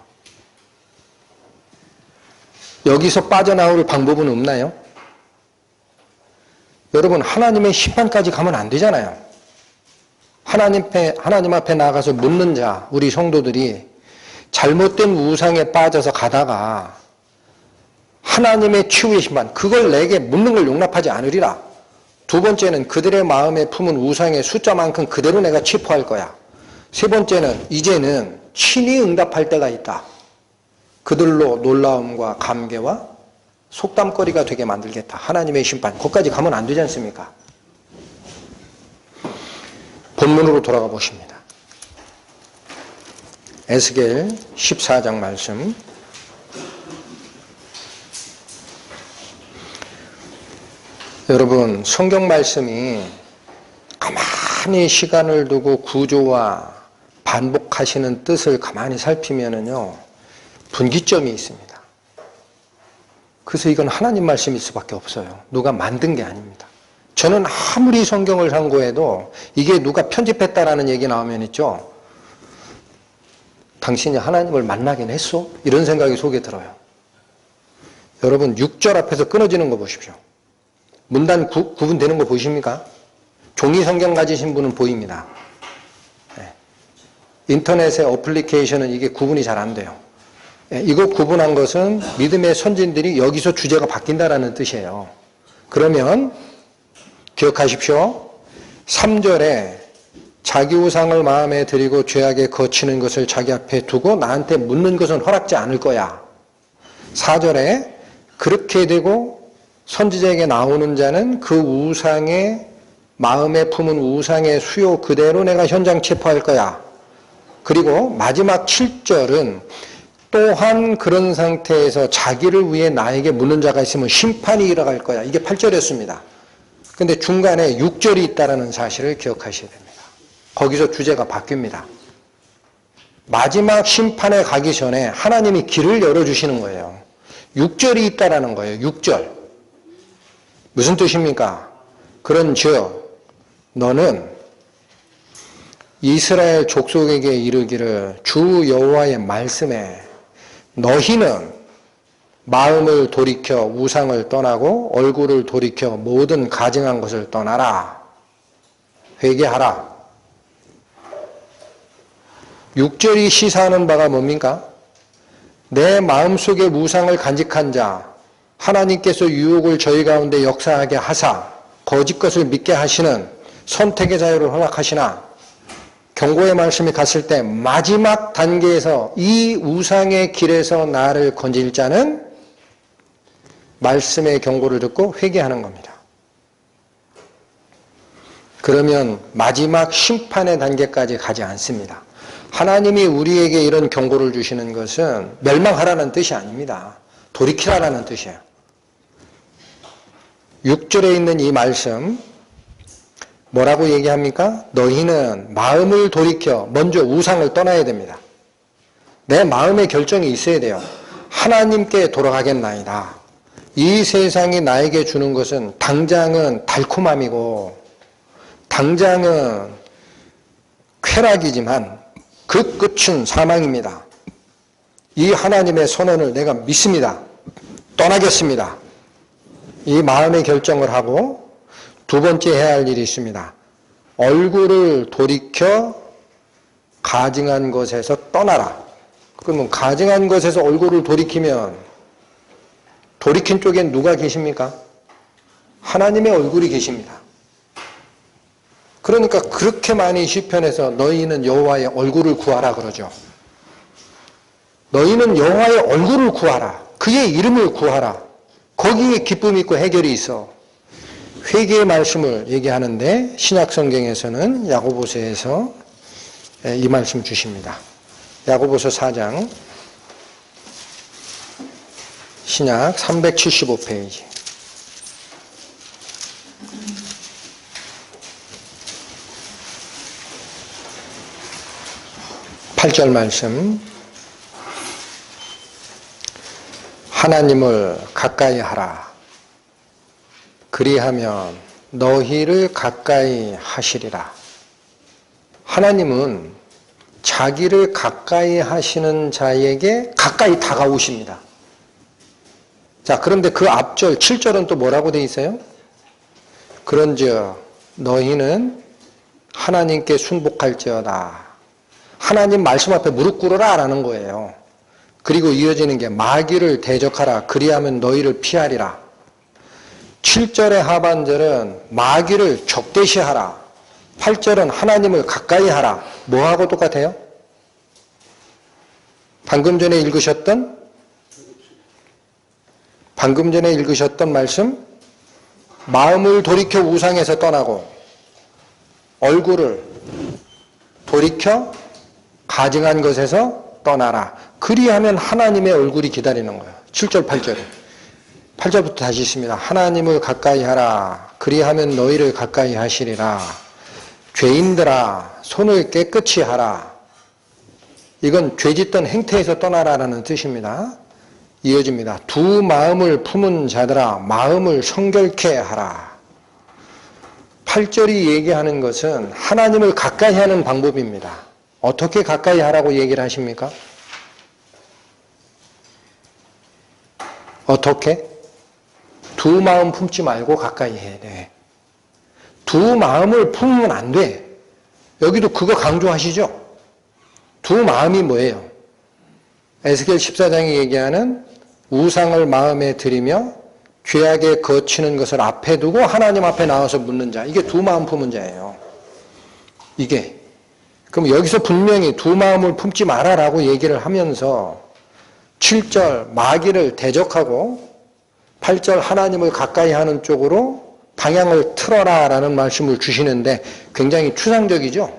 S1: 여기서 빠져나올 방법은 없나요? 여러분, 하나님의 심판까지 가면 안 되잖아요. 하나님 앞에 나가서 묻는 자, 우리 성도들이 잘못된 우상에 빠져서 가다가 하나님의 치유의 심판, 그걸 내게 묻는 걸 용납하지 않으리라. 두 번째는 그들의 마음에 품은 우상의 숫자만큼 그대로 내가 체포할 거야. 세 번째는 이제는 친히 응답할 때가 있다. 그들로 놀라움과 감개와 속담거리가 되게 만들겠다. 하나님의 심판. 거기까지 가면 안 되지 않습니까? 본문으로 돌아가 보십니다. 에스겔 14장 말씀. 여러분, 성경 말씀이 가만히 시간을 두고 구조와 반복하시는 뜻을 가만히 살피면은요, 분기점이 있습니다. 그래서 이건 하나님 말씀일 수밖에 없어요. 누가 만든 게 아닙니다. 저는 아무리 성경을 상고해도 이게 누가 편집했다라는 얘기 나오면 있죠. 당신이 하나님을 만나긴 했어? 이런 생각이 속에 들어요. 여러분, 6절 앞에서 끊어지는 거 보십시오. 문단 구분되는 거 보이십니까? 종이 성경 가지신 분은 보입니다. 네. 인터넷의 어플리케이션은 이게 구분이 잘 안 돼요. 네. 이거 구분한 것은 믿음의 선진들이 여기서 주제가 바뀐다라는 뜻이에요. 그러면 기억하십시오. 3절에 자기 우상을 마음에 들이고 죄악에 거치는 것을 자기 앞에 두고 나한테 묻는 것은 허락지 않을 거야. 4절에 그렇게 되고 선지자에게 나오는 자는 그 우상의 마음에 품은 우상의 수요 그대로 내가 현장 체포할 거야. 그리고 마지막 7절은 또한 그런 상태에서 자기를 위해 나에게 묻는 자가 있으면 심판이 일어날 거야. 이게 8절이었습니다. 근데 중간에 6절이 있다는 사실을 기억하셔야 됩니다. 거기서 주제가 바뀝니다. 마지막 심판에 가기 전에 하나님이 길을 열어주시는 거예요. 6절이 있다라는 거예요. 6절. 무슨 뜻입니까? 그런즉 너는 이스라엘 족속에게 이르기를 주 여호와의 말씀에 너희는 마음을 돌이켜 우상을 떠나고 얼굴을 돌이켜 모든 가증한 것을 떠나라. 회개하라. 6절이 시사하는 바가 뭡니까? 내 마음속에 우상을 간직한 자, 하나님께서 유혹을 저희 가운데 역사하게 하사 거짓 것을 믿게 하시는 선택의 자유를 허락하시나 경고의 말씀이 갔을 때 마지막 단계에서 이 우상의 길에서 나를 건질 자는 말씀의 경고를 듣고 회개하는 겁니다. 그러면 마지막 심판의 단계까지 가지 않습니다. 하나님이 우리에게 이런 경고를 주시는 것은 멸망하라는 뜻이 아닙니다. 돌이키라는 뜻이에요. 6절에 있는 이 말씀 뭐라고 얘기합니까? 너희는 마음을 돌이켜 먼저 우상을 떠나야 됩니다. 내 마음의 결정이 있어야 돼요. 하나님께 돌아가겠나이다. 이 세상이 나에게 주는 것은 당장은 달콤함이고 당장은 쾌락이지만 그 끝은 사망입니다. 이 하나님의 선언을 내가 믿습니다. 떠나겠습니다. 이 마음의 결정을 하고 두 번째 해야 할 일이 있습니다. 얼굴을 돌이켜 가증한 것에서 떠나라. 그러면 가증한 것에서 얼굴을 돌이키면 돌이킨 쪽엔 누가 계십니까? 하나님의 얼굴이 계십니다. 그러니까 그렇게 많이 시편에서 너희는 여호와의 얼굴을 구하라 그러죠. 너희는 여호와의 얼굴을 구하라. 그의 이름을 구하라. 거기에 기쁨이 있고 해결이 있어. 회개의 말씀을 얘기하는데 신약 성경에서는 야고보서에서 이 말씀 주십니다. 야고보서 4장 신약 375페이지 8절 말씀. 하나님을 가까이 하라. 그리하면 너희를 가까이 하시리라. 하나님은 자기를 가까이 하시는 자에게 가까이 다가오십니다. 자, 그런데 그 앞절 7절은 또 뭐라고 돼 있어요? 그런즉 너희는 하나님께 순복할지어다. 하나님 말씀 앞에 무릎 꿇어라 라는 거예요. 그리고 이어지는 게 마귀를 대적하라. 그리하면 너희를 피하리라. 7절의 하반절은 마귀를 적대시하라. 8절은 하나님을 가까이 하라. 뭐하고 똑같아요? 방금 전에 읽으셨던 말씀, 마음을 돌이켜 우상에서 떠나고 얼굴을 돌이켜 가증한 것에서 떠나라. 그리하면 하나님의 얼굴이 기다리는 거예요. 7절 8절에. 8절부터 다시 있습니다. 하나님을 가까이 하라. 그리하면 너희를 가까이 하시리라. 죄인들아 손을 깨끗이 하라. 이건 죄짓던 행태에서 떠나라라는 뜻입니다. 이어집니다. 두 마음을 품은 자들아 마음을 성결케 하라. 8절이 얘기하는 것은 하나님을 가까이 하는 방법입니다. 어떻게 가까이 하라고 얘기를 하십니까? 어떻게? 두 마음 품지 말고 가까이 해야 돼. 두 마음을 품으면 안 돼. 여기도 그거 강조하시죠? 두 마음이 뭐예요? 에스겔 14장이 얘기하는 우상을 마음에 들이며 죄악에 거치는 것을 앞에 두고 하나님 앞에 나와서 묻는 자. 이게 두 마음 품은 자예요. 이게. 그럼 여기서 분명히 두 마음을 품지 마라라고 얘기를 하면서 7절 마귀를 대적하고 8절 하나님을 가까이 하는 쪽으로 방향을 틀어라 라는 말씀을 주시는데 굉장히 추상적이죠?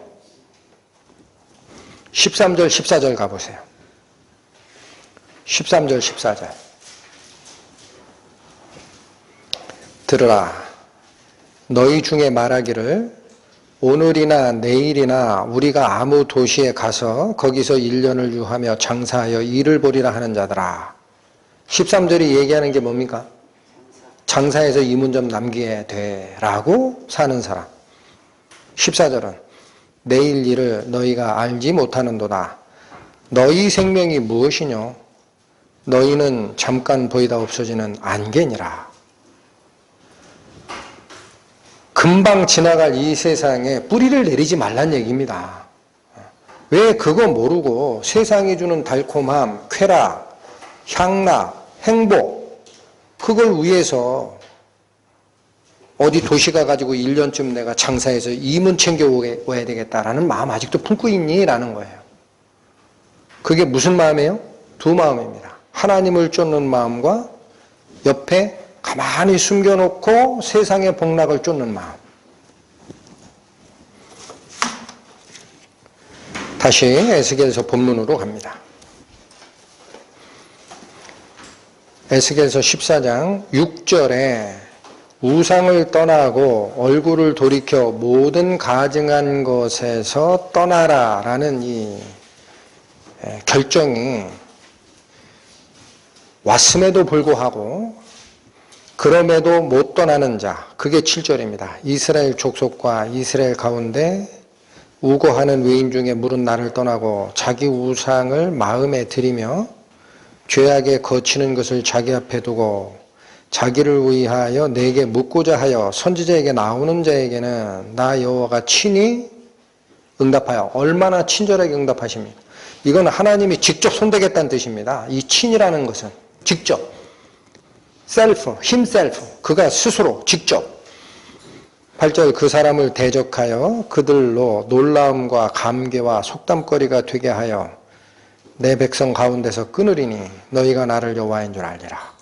S1: 13절 14절 가보세요. 13절 14절 들으라. 너희 중에 말하기를 오늘이나 내일이나 우리가 아무 도시에 가서 거기서 1년을 유하며 장사하여 일을 벌이라 하는 자들아. 13절이 얘기하는 게 뭡니까? 장사해서 이 문점 남기게 되라고 사는 사람. 14절은 내일 일을 너희가 알지 못하는도다. 너희 생명이 무엇이뇨? 너희는 잠깐 보이다 없어지는 안개니라. 금방 지나갈 이 세상에 뿌리를 내리지 말란 얘기입니다. 왜 그거 모르고 세상이 주는 달콤함, 쾌락, 향락, 행복, 그걸 위해서 어디 도시 가가지고 1년쯤 내가 장사해서 이문 챙겨와야 되겠다라는 마음 아직도 품고 있니? 라는 거예요. 그게 무슨 마음이에요? 두 마음입니다. 하나님을 쫓는 마음과 옆에 가만히 숨겨놓고 세상의 복락을 쫓는 마음. 다시 에스겔서 본문으로 갑니다. 에스겔서 14장 6절에 우상을 떠나고 얼굴을 돌이켜 모든 가증한 것에서 떠나라 라는 이 결정이 왔음에도 불구하고 그럼에도 못 떠나는 자, 그게 7절입니다. 이스라엘 족속과 이스라엘 가운데 우고하는 외인 중에 물은 나를 떠나고 자기 우상을 마음에 들이며 죄악에 거치는 것을 자기 앞에 두고 자기를 위하여 내게 묻고자 하여 선지자에게 나오는 자에게는 나 여호와가 친히 응답하여. 얼마나 친절하게 응답하십니까? 이건 하나님이 직접 손대겠다는 뜻입니다. 이 친이라는 것은 직접, 셀프, 힘셀프, 그가 스스로 직접 8절 그 사람을 대적하여 그들로 놀라움과 감개와 속담거리가 되게 하여 내 백성 가운데서 끊으리니 너희가 나를 여호와인 줄 알리라.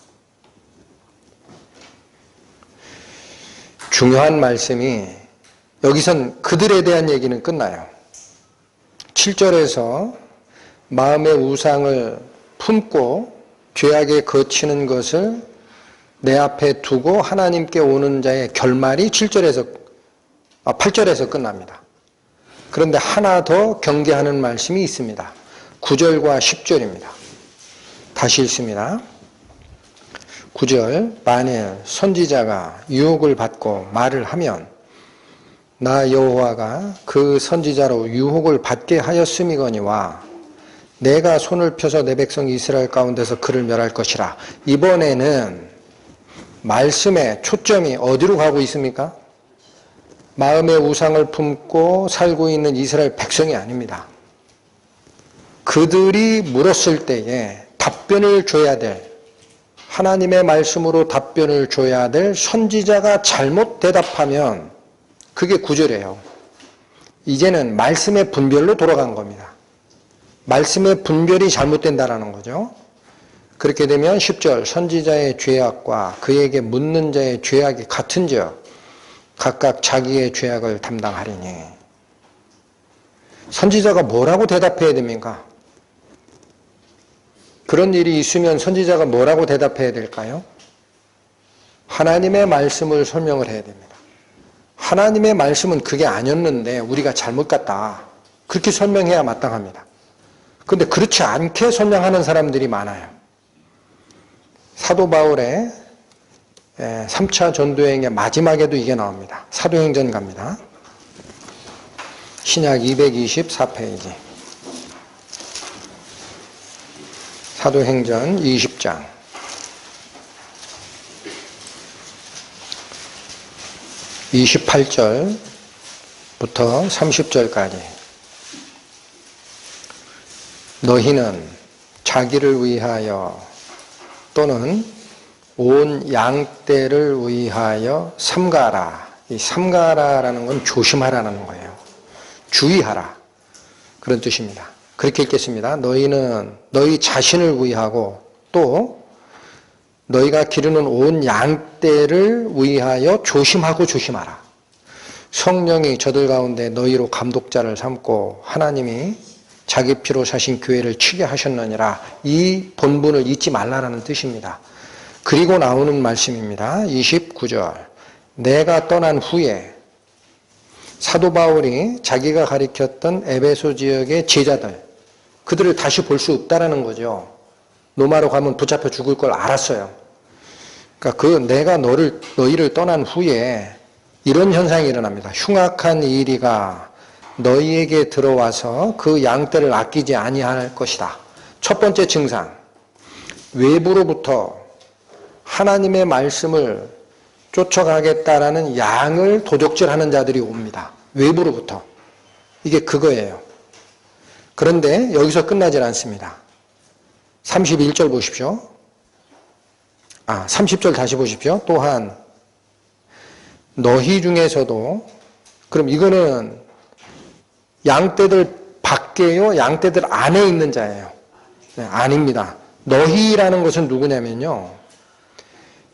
S1: 중요한 말씀이 여기선 그들에 대한 얘기는 끝나요. 7절에서 마음의 우상을 품고 죄악에 거치는 것을 내 앞에 두고 하나님께 오는 자의 결말이 8절에서 끝납니다. 그런데 하나 더 경계하는 말씀이 있습니다. 9절과 10절입니다. 다시 읽습니다. 9절 만일 선지자가 유혹을 받고 말을 하면 나 여호와가 그 선지자로 유혹을 받게 하였음이거니와 내가 손을 펴서 내 백성 이스라엘 가운데서 그를 멸할 것이라. 이번에는 말씀의 초점이 어디로 가고 있습니까? 마음의 우상을 품고 살고 있는 이스라엘 백성이 아닙니다. 그들이 물었을 때에 답변을 줘야 될, 하나님의 말씀으로 답변을 줘야 될 선지자가 잘못 대답하면 그게 9절이에요. 이제는 말씀의 분별로 돌아간 겁니다. 말씀의 분별이 잘못된다라는 거죠. 그렇게 되면 10절 선지자의 죄악과 그에게 묻는 자의 죄악이 같은지어 각각 자기의 죄악을 담당하리니. 선지자가 뭐라고 대답해야 됩니까? 그런 일이 있으면 선지자가 뭐라고 대답해야 될까요? 하나님의 말씀을 설명을 해야 됩니다. 하나님의 말씀은 그게 아니었는데 우리가 잘못 갔다. 그렇게 설명해야 마땅합니다. 그런데 그렇지 않게 설명하는 사람들이 많아요. 사도 바울의 3차 전도여행의 마지막에도 이게 나옵니다. 사도행전 갑니다. 신약 224페이지. 사도행전 20장. 28절부터 30절까지. 너희는 자기를 위하여 또는 온 양떼를 위하여 삼가라. 이 삼가라라는 건 조심하라는 거예요. 주의하라. 그런 뜻입니다. 그렇게 읽겠습니다. 너희는 너희 자신을 위하고 또 너희가 기르는 온 양떼를 위하여 조심하고 조심하라. 성령이 저들 가운데 너희로 감독자를 삼고 하나님이 자기 피로 사신 교회를 치게 하셨느니라. 이 본분을 잊지 말라라는 뜻입니다. 그리고 나오는 말씀입니다. 29절. 내가 떠난 후에 사도 바울이 자기가 가리켰던 에베소 지역의 제자들, 그들을 다시 볼 수 없다라는 거죠. 로마로 가면 붙잡혀 죽을 걸 알았어요. 그러니까 내가 너희를 떠난 후에 이런 현상이 일어납니다. 흉악한 이리가 너희에게 들어와서 그 양떼를 아끼지 아니할 것이다. 첫 번째 증상, 외부로부터 하나님의 말씀을 쫓아가겠다라는 양을 도적질하는 자들이 옵니다. 외부로부터. 이게 그거예요. 그런데 여기서 끝나질 않습니다. 31절 보십시오. 30절 다시 보십시오. 또한 너희 중에서도, 그럼 이거는 양떼들 밖에요? 양떼들 안에 있는 자예요? 네, 아닙니다. 너희라는 것은 누구냐면요.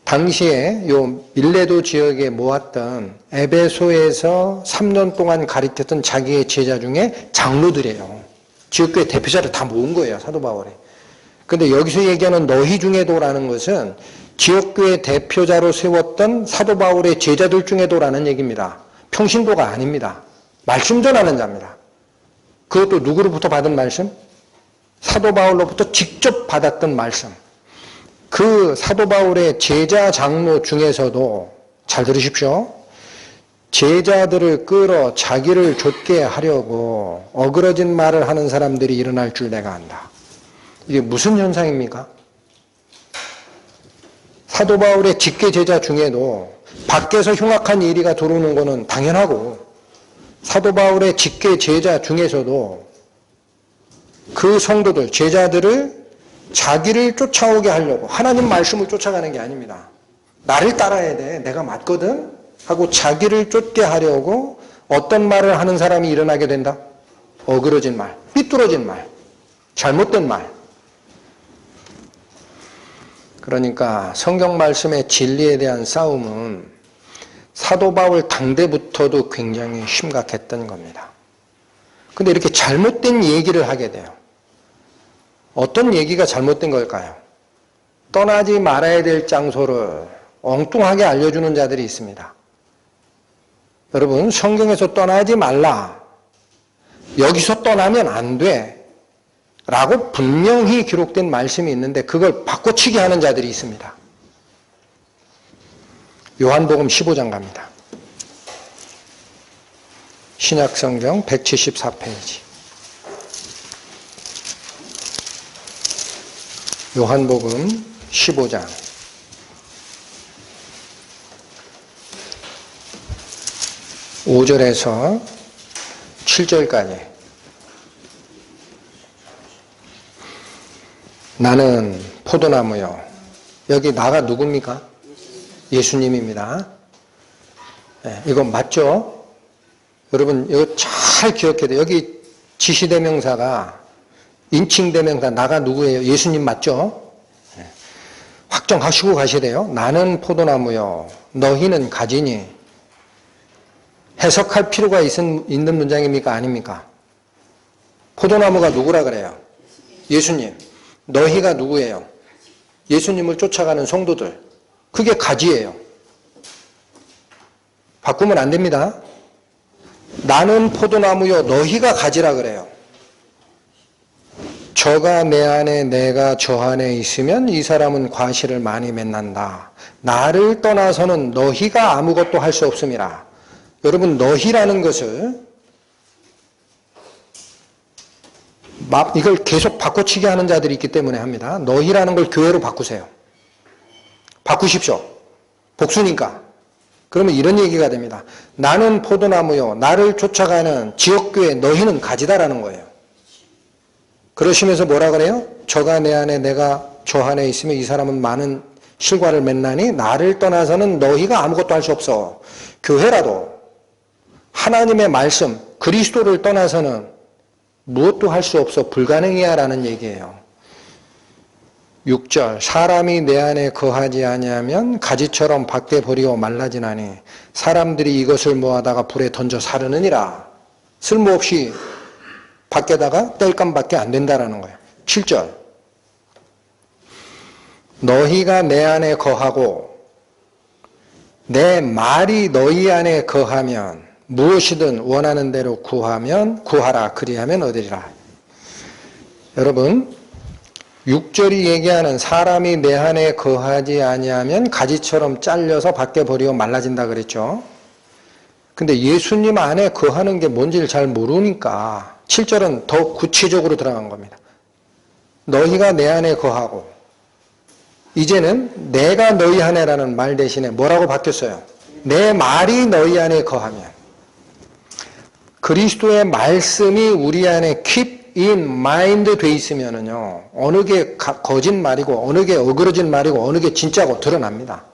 S1: 당시에 요 밀레도 지역에 모았던 에베소에서 3년 동안 가르쳤던 자기의 제자 중에 장로들이에요. 지역교회 대표자를 다 모은 거예요, 사도 바울이. 근데 여기서 얘기하는 너희 중에도라는 것은 지역교회 대표자로 세웠던 사도 바울의 제자들 중에도라는 얘기입니다. 평신도가 아닙니다. 말씀 전하는 자입니다. 그것도 누구로부터 받은 말씀? 사도 바울로부터 직접 받았던 말씀. 그 사도 바울의 제자 장로 중에서도, 잘 들으십시오, 제자들을 끌어 자기를 좇게 하려고 어그러진 말을 하는 사람들이 일어날 줄 내가 안다. 이게 무슨 현상입니까? 사도 바울의 직계 제자 중에도 밖에서 흉악한 이리가 들어오는 것은 당연하고, 사도 바울의 직계 제자 중에서도 그 성도들, 제자들을 자기를 쫓아오게 하려고, 하나님 말씀을 쫓아가는 게 아닙니다. 나를 따라야 돼, 내가 맞거든 하고 자기를 쫓게 하려고 어떤 말을 하는 사람이 일어나게 된다? 어그러진 말, 삐뚤어진 말, 잘못된 말. 그러니까 성경 말씀의 진리에 대한 싸움은 사도 바울 당대부터도 굉장히 심각했던 겁니다. 근데 이렇게 잘못된 얘기를 하게 돼요. 어떤 얘기가 잘못된 걸까요? 떠나지 말아야 될 장소를 엉뚱하게 알려주는 자들이 있습니다. 여러분, 성경에서 떠나지 말라, 여기서 떠나면 안 돼 라고 분명히 기록된 말씀이 있는데 그걸 바꿔치기 하는 자들이 있습니다. 요한복음 15장 갑니다. 신약성경 174페이지. 요한복음 15장 5절에서 7절까지. 나는 포도나무요. 여기 나가 누굽니까? 예수님입니다. 네, 이거 맞죠? 여러분 이거 잘 기억해야 돼요. 여기 지시대명사가, 인칭대명사 나가 누구예요? 예수님 맞죠? 네. 확정하시고 가셔야 돼요. 나는 포도나무요, 너희는 가지니. 해석할 필요가 있는 문장입니까? 아닙니까? 포도나무가 누구라 그래요? 예수님. 너희가 누구예요? 예수님을 쫓아가는 성도들. 그게 가지예요. 바꾸면 안 됩니다. 나는 포도나무요, 너희가 가지라 그래요. 저가 내 안에 내가 저 안에 있으면 이 사람은 과실을 많이 맺는다. 나를 떠나서는 너희가 아무것도 할 수 없음이라. 여러분, 너희라는 것을 이걸 계속 바꿔치기 하는 자들이 있기 때문에 합니다. 너희라는 걸 교회로 바꾸세요. 바꾸십시오. 복수니까. 그러면 이런 얘기가 됩니다. 나는 포도나무요, 나를 쫓아가는 지역교회 너희는 가지다라는 거예요. 그러시면서 뭐라 그래요? 저가 내 안에 내가 저 안에 있으면 이 사람은 많은 실과를 맺나니 나를 떠나서는 너희가 아무것도 할 수 없어. 교회라도 하나님의 말씀, 그리스도를 떠나서는 무엇도 할 수 없어, 불가능이야 라는 얘기예요. 6절, 사람이 내 안에 거하지 아니하면 가지처럼 밖에 버리고 말라지나니 사람들이 이것을 모아다가 불에 던져 사르느니라. 쓸모없이 밖에다가 땔감밖에 안 된다라는 거예요. 7절, 너희가 내 안에 거하고 내 말이 너희 안에 거하면 무엇이든 원하는 대로 구하라. 그리하면 얻으리라. 여러분, 6절이 얘기하는 사람이 내 안에 거하지 아니하면 가지처럼 잘려서 밖에 버리고 말라진다 그랬죠. 근데 예수님 안에 거하는 게 뭔지를 잘 모르니까 7절은 더 구체적으로 들어간 겁니다. 너희가 내 안에 거하고, 이제는 내가 너희 안에라는 말 대신에 뭐라고 바뀌었어요? 내 말이 너희 안에 거하면. 그리스도의 말씀이 우리 안에 keep in mind 돼 있으면은요, 어느 게 거짓말이고 어느 게 어그러진 말이고 어느 게 진짜고 드러납니다.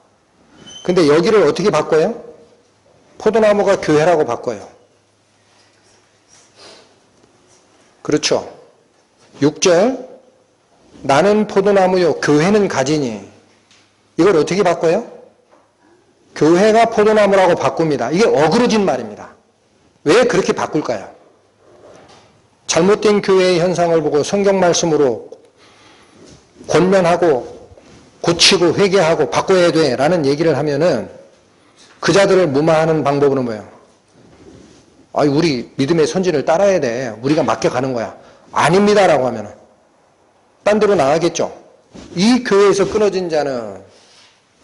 S1: 근데 여기를 어떻게 바꿔요? 포도나무가 교회라고 바꿔요. 그렇죠. 6절 나는 포도나무요 교회는 가지니, 이걸 어떻게 바꿔요? 교회가 포도나무라고 바꿉니다. 이게 어그러진 말입니다. 왜 그렇게 바꿀까요? 잘못된 교회의 현상을 보고 성경 말씀으로 권면하고 고치고 회개하고 바꿔야 돼 라는 얘기를 하면은 그 자들을 무마하는 방법은 뭐예요? 우리 믿음의 선진을 따라야 돼. 우리가 맡겨가는 거야. 아닙니다 라고 하면은 딴 데로 나가겠죠. 이 교회에서 끊어진 자는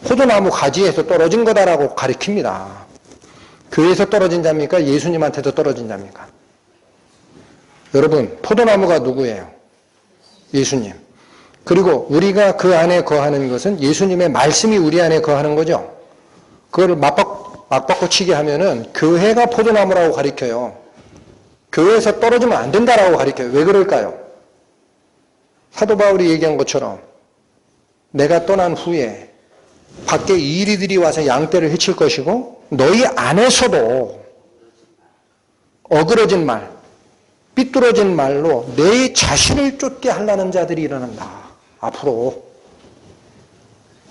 S1: 포도나무 가지에서 떨어진 거다라고 가리킵니다. 교회에서 떨어진 자입니까? 예수님한테도 떨어진 자입니까? 여러분, 포도나무가 누구예요? 예수님. 그리고 우리가 그 안에 거하는 것은 예수님의 말씀이 우리 안에 거하는 거죠. 그걸 맞바꿔치기 하면은 교회가 포도나무라고 가리켜요. 교회에서 떨어지면 안 된다라고 가리켜요. 왜 그럴까요? 사도 바울이 얘기한 것처럼 내가 떠난 후에 밖에 이리들이 와서 양떼를 해칠 것이고 너희 안에서도 어그러진 말, 삐뚤어진 말로 내 자신을 쫓게 하려는 자들이 일어난다. 앞으로.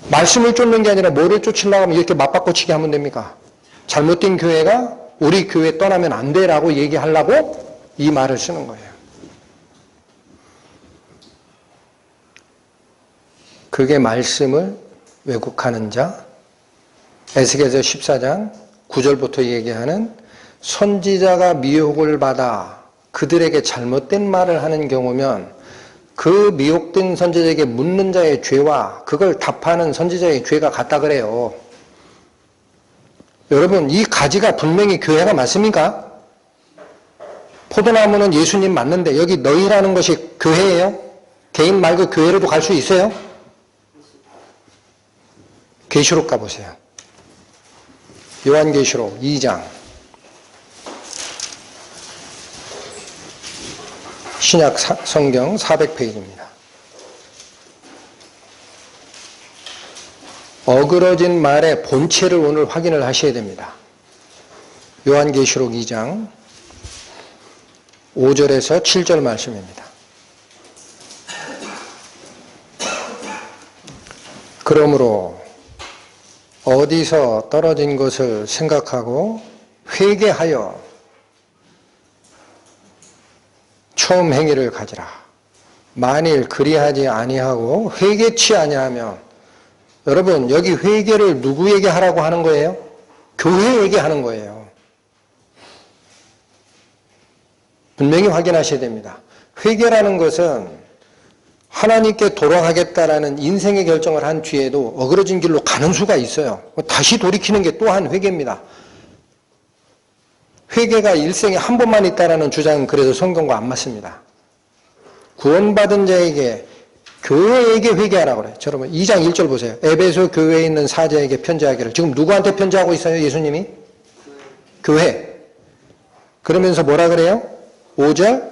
S1: 말씀을 쫓는 게 아니라 뭐를 쫓으려고 하면 이렇게 맞바꿔치기 하면 됩니까? 잘못된 교회가 우리 교회 떠나면 안 돼라고 얘기하려고 이 말을 쓰는 거예요. 그게 말씀을 왜곡하는 자, 에스겔서 14장 9절부터 얘기하는 선지자가 미혹을 받아 그들에게 잘못된 말을 하는 경우면 그 미혹된 선지자에게 묻는 자의 죄와 그걸 답하는 선지자의 죄가 같다 그래요. 여러분, 이 가지가 분명히 교회가 맞습니까? 포도나무는 예수님 맞는데 여기 너희라는 것이 교회예요? 개인 말고 교회로도 갈 수 있어요? 계시록 가보세요. 요한계시록 2장. 신약 성경 400페이지입니다. 어그러진 말의 본체를 오늘 확인을 하셔야 됩니다. 요한계시록 2장 5절에서 7절 말씀입니다. 그러므로 어디서 떨어진 것을 생각하고 회개하여 처음 행위를 가지라. 만일 그리하지 아니하고 회개치 아니하면, 여러분 여기 회개를 누구에게 하라고 하는 거예요? 교회에게 하는 거예요. 분명히 확인하셔야 됩니다. 회개라는 것은 하나님께 돌아가겠다라는 인생의 결정을 한 뒤에도 어그러진 길로 가는 수가 있어요. 다시 돌이키는 게 또한 회개입니다. 회개가 일생에 한 번만 있다라는 주장은 그래서 성경과 안 맞습니다. 구원받은 자에게, 교회에게 회개하라고 그래요. 여러분 2장 1절 보세요. 에베소 교회에 있는 사자에게 편지하기를. 지금 누구한테 편지하고 있어요? 예수님이? 교회. 그러면서 뭐라 그래요? 5절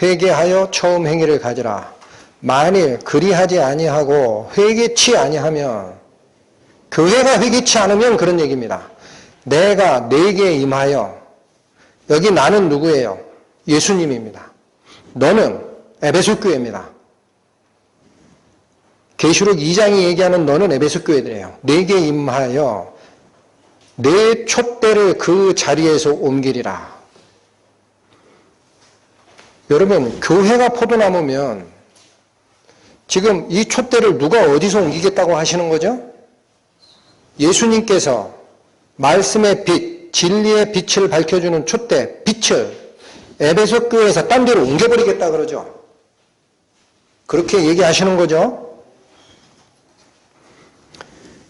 S1: 회개하여 처음 행위를 가지라. 만일 그리하지 아니하고 회개치 아니하면, 교회가 회개치 않으면 그런 얘기입니다. 내가 내게 임하여, 여기 나는 누구예요? 예수님입니다. 너는 에베소 교회입니다. 계시록 2장이 얘기하는 너는 에베소 교회들이에요. 내게 임하여 내 촛대를 그 자리에서 옮기리라. 여러분, 교회가 포도나무면 지금 이 촛대를 누가 어디서 옮기겠다고 하시는 거죠? 예수님께서 말씀의 빛, 진리의 빛을 밝혀주는 촛대, 빛을 에베소 교회에서 딴 데로 옮겨버리겠다 그러죠. 그렇게 얘기하시는 거죠.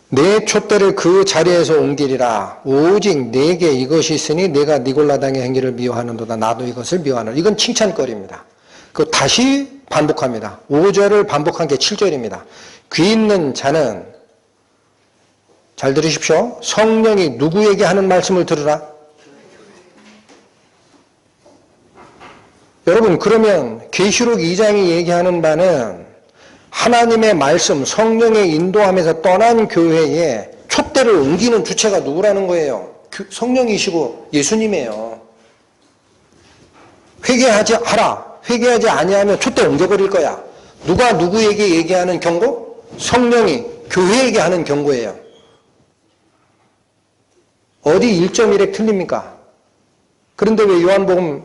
S1: 내 촛대를 그 자리에서 옮기리라. 오직 내게 이것이 있으니 내가 니골라당의 행위를 미워하는도다. 나도 이것을 미워하노라. 이건 칭찬거리입니다. 그 다시 반복합니다. 5절을 반복한 게 7절입니다. 귀 있는 자는 잘 들으십시오. 성령이 누구에게 하는 말씀을 들으라. 여러분, 그러면 계시록 2장이 얘기하는 바는 하나님의 말씀, 성령의 인도함에서 떠난 교회에 촛대를 옮기는 주체가 누구라는 거예요? 성령이시고 예수님이에요. 하라. 회개하지 아니하면 촛대 옮겨버릴 거야. 누가 누구에게 얘기하는 경고? 성령이 교회에게 하는 경고예요. 어디 1.1획 틀립니까? 그런데 왜 요한복음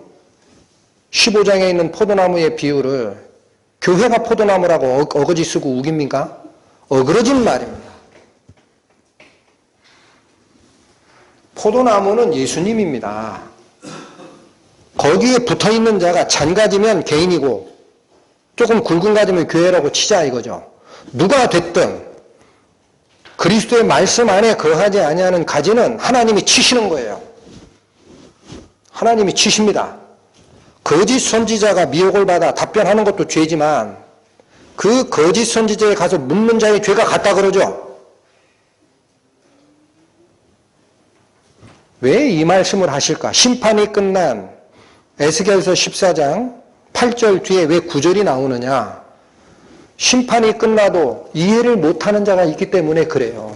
S1: 15장에 있는 포도나무의 비유를 교회가 포도나무라고 어거지 쓰고 우깁니까? 어그러진 말입니다. 포도나무는 예수님입니다. 거기에 붙어있는 자가 잔가지면 개인이고 조금 굵은 가지면 교회라고 치자 이거죠. 누가 됐든 그리스도의 말씀 안에 거하지 아니하는 가지는 하나님이 치시는 거예요. 하나님이 치십니다. 거짓 선지자가 미혹을 받아 답변하는 것도 죄지만 그 거짓 선지자에 가서 묻는 자의 죄가 같다 그러죠. 왜 이 말씀을 하실까? 심판이 끝난 에스겔서 14장 8절 뒤에 왜 9절이 나오느냐? 심판이 끝나도 이해를 못하는 자가 있기 때문에 그래요.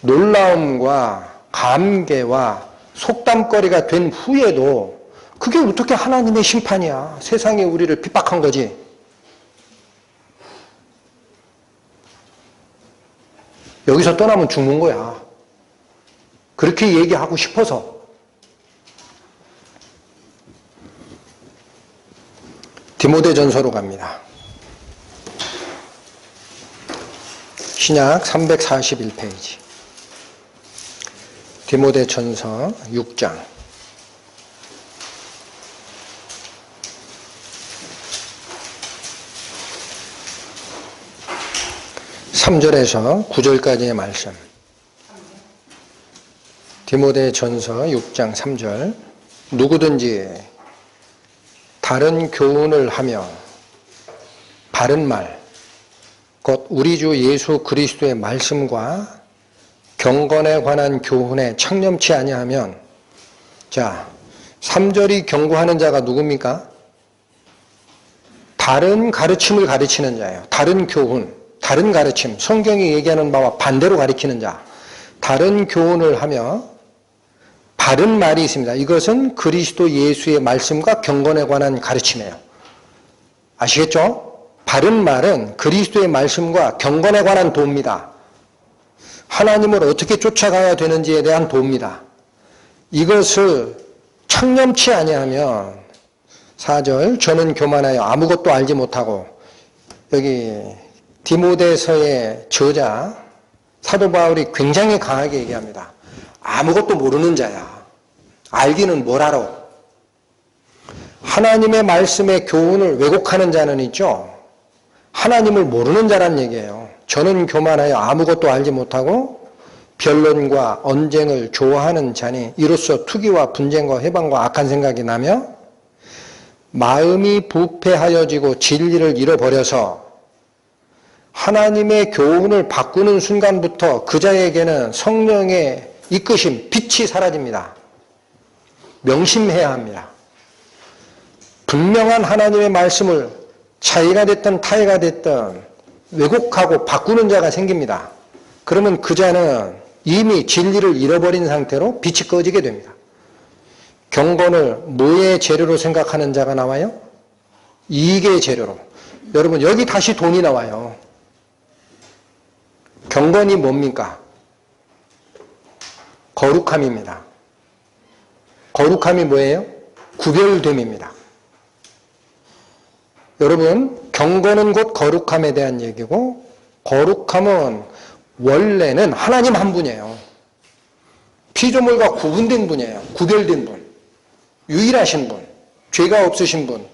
S1: 놀라움과 감개와 속담거리가 된 후에도 그게 어떻게 하나님의 심판이야. 세상이 우리를 핍박한 거지. 여기서 떠나면 죽는 거야. 그렇게 얘기하고 싶어서. 디모데전서로 갑니다. 신약 341페이지. 디모데전서 6장. 3절에서 9절까지의 말씀. 디모데전서 6장 3절. 누구든지 다른 교훈을 하며 바른 말, 곧 우리 주 예수 그리스도의 말씀과 경건에 관한 교훈에 창념치 아니하면, 자, 3절이 경고하는 자가 누굽니까? 다른 가르침을 가르치는 자예요. 다른 교훈, 다른 가르침, 성경이 얘기하는 바와 반대로 가르치는 자. 다른 교훈을 하며 바른 말이 있습니다. 이것은 그리스도 예수의 말씀과 경건에 관한 가르침이에요. 아시겠죠? 바른 말은 그리스도의 말씀과 경건에 관한 도입니다. 하나님을 어떻게 쫓아가야 되는지에 대한 도입니다. 이것을 창념치 아니하면 4절 저는 교만하여 아무것도 알지 못하고, 여기 디모데서의 저자 사도 바울이 굉장히 강하게 얘기합니다. 아무것도 모르는 자야. 알기는 뭘 알아? 하나님의 말씀의 교훈을 왜곡하는 자는 있죠. 하나님을 모르는 자란 얘기예요. 저는 교만하여 아무것도 알지 못하고 변론과 언쟁을 좋아하는 자니 이로써 투기와 분쟁과 해방과 악한 생각이 나며 마음이 부패하여지고 진리를 잃어버려서 하나님의 교훈을 바꾸는 순간부터 그 자에게는 성령의 이끄심, 빛이 사라집니다. 명심해야 합니다. 분명한 하나님의 말씀을 자의가 됐든 타의가 됐든 왜곡하고 바꾸는 자가 생깁니다. 그러면 그 자는 이미 진리를 잃어버린 상태로 빛이 꺼지게 됩니다. 경건을 뭐의 재료로 생각하는 자가 나와요? 이익의 재료로. 여러분, 여기 다시 돈이 나와요. 경건이 뭡니까? 거룩함입니다. 거룩함이 뭐예요? 구별됨입니다. 여러분, 경건은 곧 거룩함에 대한 얘기고, 거룩함은 원래는 하나님 한 분이에요. 피조물과 구분된 분이에요. 구별된 분. 유일하신 분. 죄가 없으신 분.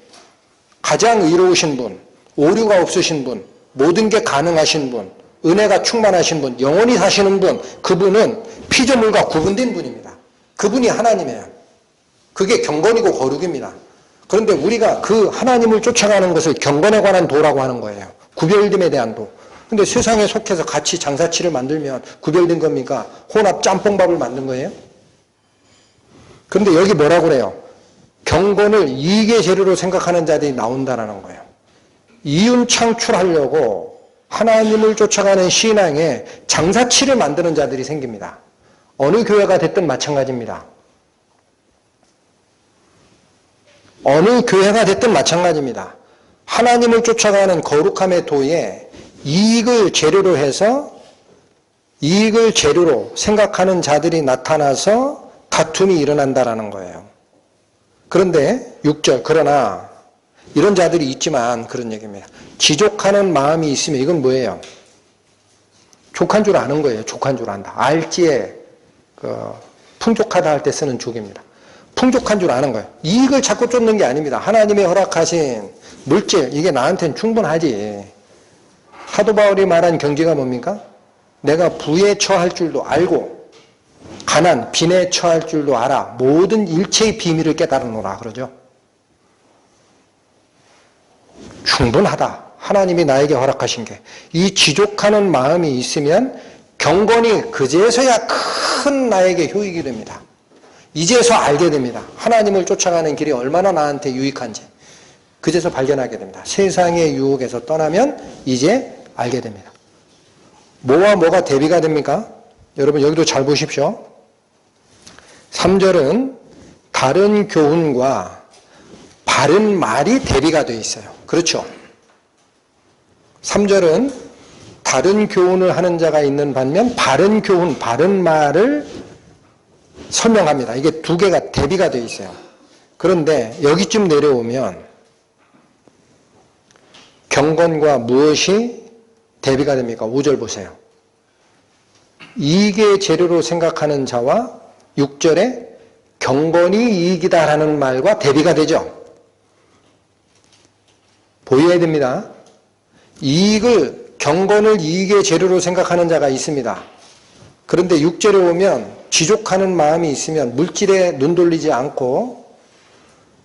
S1: 가장 의로우신 분. 오류가 없으신 분. 모든 게 가능하신 분. 은혜가 충만하신 분. 영원히 사시는 분. 그분은 피조물과 구분된 분입니다. 그분이 하나님이에요. 그게 경건이고 거룩입니다. 그런데 우리가 그 하나님을 쫓아가는 것을 경건에 관한 도라고 하는 거예요. 구별됨에 대한 도. 근데 세상에 속해서 같이 장사치를 만들면 구별된 겁니까? 혼합 짬뽕밥을 만든 거예요? 그런데 여기 뭐라고 그래요? 경건을 이익의 재료로 생각하는 자들이 나온다라는 거예요. 이윤 창출하려고 하나님을 쫓아가는 신앙에 장사치를 만드는 자들이 생깁니다. 어느 교회가 됐든 마찬가지입니다. 어느 교회가 됐든 마찬가지입니다. 하나님을 쫓아가는 거룩함의 도에 이익을 재료로 해서 이익을 재료로 생각하는 자들이 나타나서 다툼이 일어난다라는 거예요. 그런데 6절 그러나 이런 자들이 있지만 그런 얘기입니다. 지족하는 마음이 있으면 이건 뭐예요? 족한 줄 아는 거예요. 족한 줄 안다. 알지에 풍족하다 할 때 쓰는 족입니다. 풍족한 줄 아는 거예요. 이익을 자꾸 쫓는 게 아닙니다. 하나님이 허락하신 물질 이게 나한테는 충분하지. 사도 바울이 말한 경지가 뭡니까? 내가 부에 처할 줄도 알고 가난, 빈에 처할 줄도 알아. 모든 일체의 비밀을 깨달으노라 그러죠. 충분하다. 하나님이 나에게 허락하신 게. 이 지족하는 마음이 있으면 경건이 그제서야 큰 나에게 효익이 됩니다. 이제서 알게 됩니다. 하나님을 쫓아가는 길이 얼마나 나한테 유익한지. 그제서 발견하게 됩니다. 세상의 유혹에서 떠나면 이제 알게 됩니다. 뭐와 뭐가 대비가 됩니까? 여러분 여기도 잘 보십시오. 3절은 다른 교훈과 바른 말이 대비가 되어 있어요. 그렇죠? 3절은 다른 교훈을 하는 자가 있는 반면 바른 교훈, 바른 말을 설명합니다. 이게 두 개가 대비가 되어 있어요. 그런데 여기쯤 내려오면 경건과 무엇이 대비가 됩니까? 5절 보세요. 이익의 재료로 생각하는 자와 6절에 경건이 이익이다라는 말과 대비가 되죠. 보여야 됩니다. 경건을 이익의 재료로 생각하는 자가 있습니다. 그런데 6절에 오면 지족하는 마음이 있으면 물질에 눈 돌리지 않고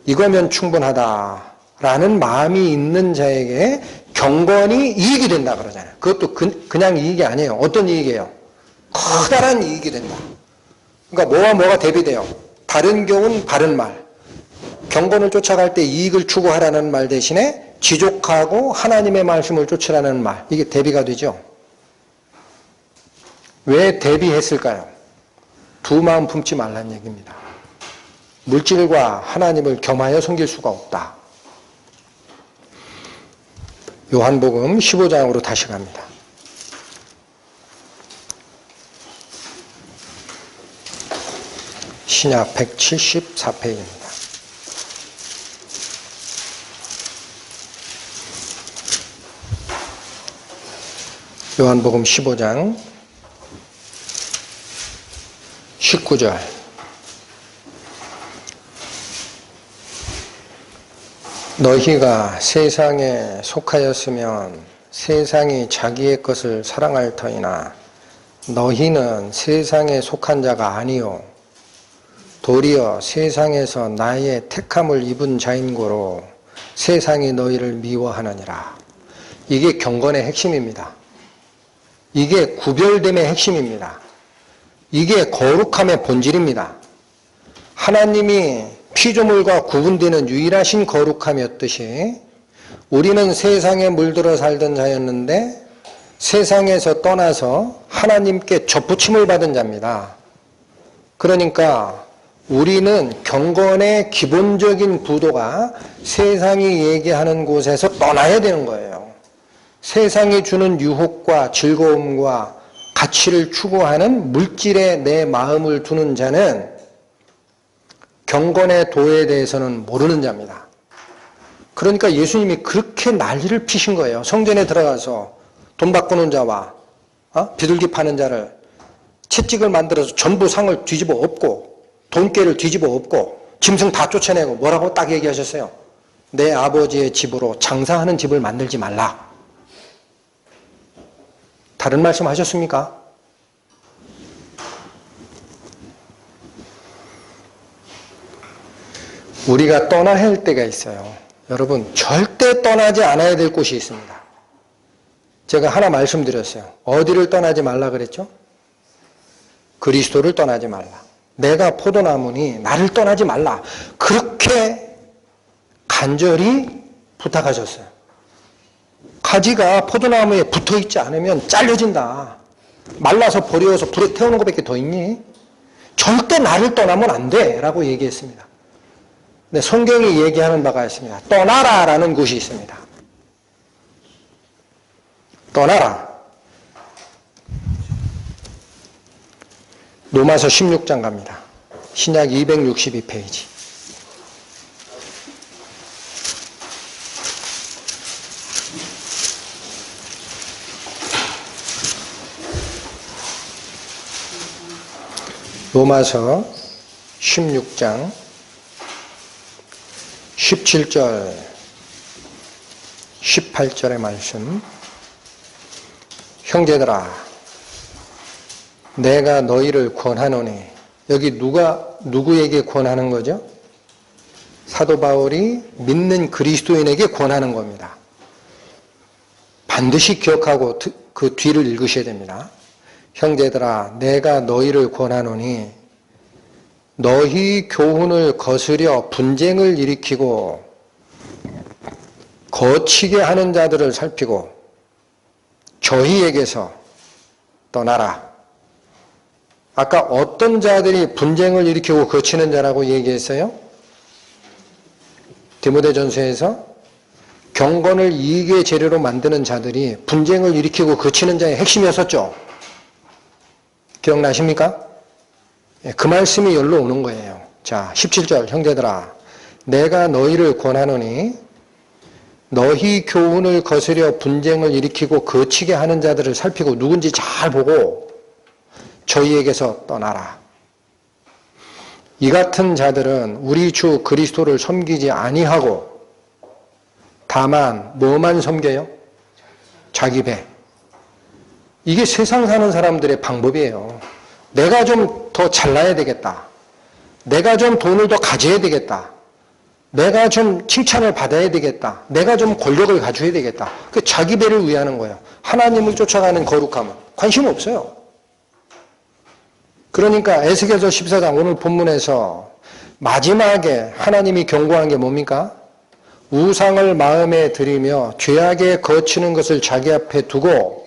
S1: 이거면 충분하다라는 마음이 있는 자에게 경건이 이익이 된다 그러잖아요. 그것도 그냥 이익이 아니에요. 어떤 이익이에요? 커다란 이익이 된다. 그러니까 뭐와 뭐가 대비돼요? 다른 교훈, 바른 말. 경건을 쫓아갈 때 이익을 추구하라는 말 대신에 지족하고 하나님의 말씀을 쫓으라는 말. 이게 대비가 되죠. 왜 대비했을까요? 두 마음 품지 말라는 얘기입니다. 물질과 하나님을 겸하여 섬길 수가 없다. 요한복음 15장으로 다시 갑니다. 신약 174페이지입니다. 요한복음 15장 19절 너희가 세상에 속하였으면 세상이 자기의 것을 사랑할 터이나 너희는 세상에 속한 자가 아니요 도리어 세상에서 나의 택함을 입은 자인고로 세상이 너희를 미워하느니라. 이게 경건의 핵심입니다. 이게 구별됨의 핵심입니다. 이게 거룩함의 본질입니다. 하나님이 피조물과 구분되는 유일하신 거룩함이었듯이 우리는 세상에 물들어 살던 자였는데 세상에서 떠나서 하나님께 접붙임을 받은 자입니다. 그러니까 우리는 경건의 기본적인 구도가 세상이 얘기하는 곳에서 떠나야 되는 거예요. 세상이 주는 유혹과 즐거움과 가치를 추구하는 물질에 내 마음을 두는 자는 경건의 도에 대해서는 모르는 자입니다. 그러니까 예수님이 그렇게 난리를 피신 거예요. 성전에 들어가서 돈 바꾸는 자와 비둘기 파는 자를 채찍을 만들어서 전부 상을 뒤집어 엎고 돈깨를 뒤집어 엎고 짐승 다 쫓아내고 뭐라고 딱 얘기하셨어요? 내 아버지의 집으로 장사하는 집을 만들지 말라. 다른 말씀 하셨습니까? 우리가 떠나야 할 때가 있어요. 여러분, 절대 떠나지 않아야 될 곳이 있습니다. 제가 하나 말씀드렸어요. 어디를 떠나지 말라 그랬죠? 그리스도를 떠나지 말라. 내가 포도나무니 나를 떠나지 말라. 그렇게 간절히 부탁하셨어요. 가지가 포도나무에 붙어있지 않으면 잘려진다. 말라서 버려서 불에 태우는 것밖에 더 있니? 절대 나를 떠나면 안 돼 라고 얘기했습니다. 네, 성경이 얘기하는 바가 있습니다. 떠나라 라는 곳이 있습니다. 떠나라. 로마서 16장 갑니다. 신약 262페이지. 로마서 16장 17절 18절의 말씀. 형제들아 내가 너희를 권하노니. 여기 누구에게 권하는 거죠? 사도 바울이 믿는 그리스도인에게 권하는 겁니다. 반드시 기억하고 그 뒤를 읽으셔야 됩니다. 형제들아 내가 너희를 권하노니 너희 교훈을 거스려 분쟁을 일으키고 거치게 하는 자들을 살피고 저희에게서 떠나라. 아까 어떤 자들이 분쟁을 일으키고 거치는 자라고 얘기했어요? 디모데전서에서 경건을 이익의 재료로 만드는 자들이 분쟁을 일으키고 거치는 자의 핵심이었었죠. 기억나십니까? 그 말씀이 여기로 오는 거예요. 자, 17절 형제들아 내가 너희를 권하노니 너희 교훈을 거스려 분쟁을 일으키고 거치게 하는 자들을 살피고 누군지 잘 보고 저희에게서 떠나라. 이 같은 자들은 우리 주 그리스도를 섬기지 아니하고 다만 뭐만 섬겨요? 자기 배. 이게 세상 사는 사람들의 방법이에요. 내가 좀 더 잘나야 되겠다. 내가 좀 돈을 더 가져야 되겠다. 내가 좀 칭찬을 받아야 되겠다. 내가 좀 권력을 가져야 되겠다. 그 자기 배를 위하는 거예요. 하나님을 쫓아가는 거룩함은 관심 없어요. 그러니까 에스겔서 14장 오늘 본문에서 마지막에 하나님이 경고한 게 뭡니까? 우상을 마음에 들이며 죄악에 거치는 것을 자기 앞에 두고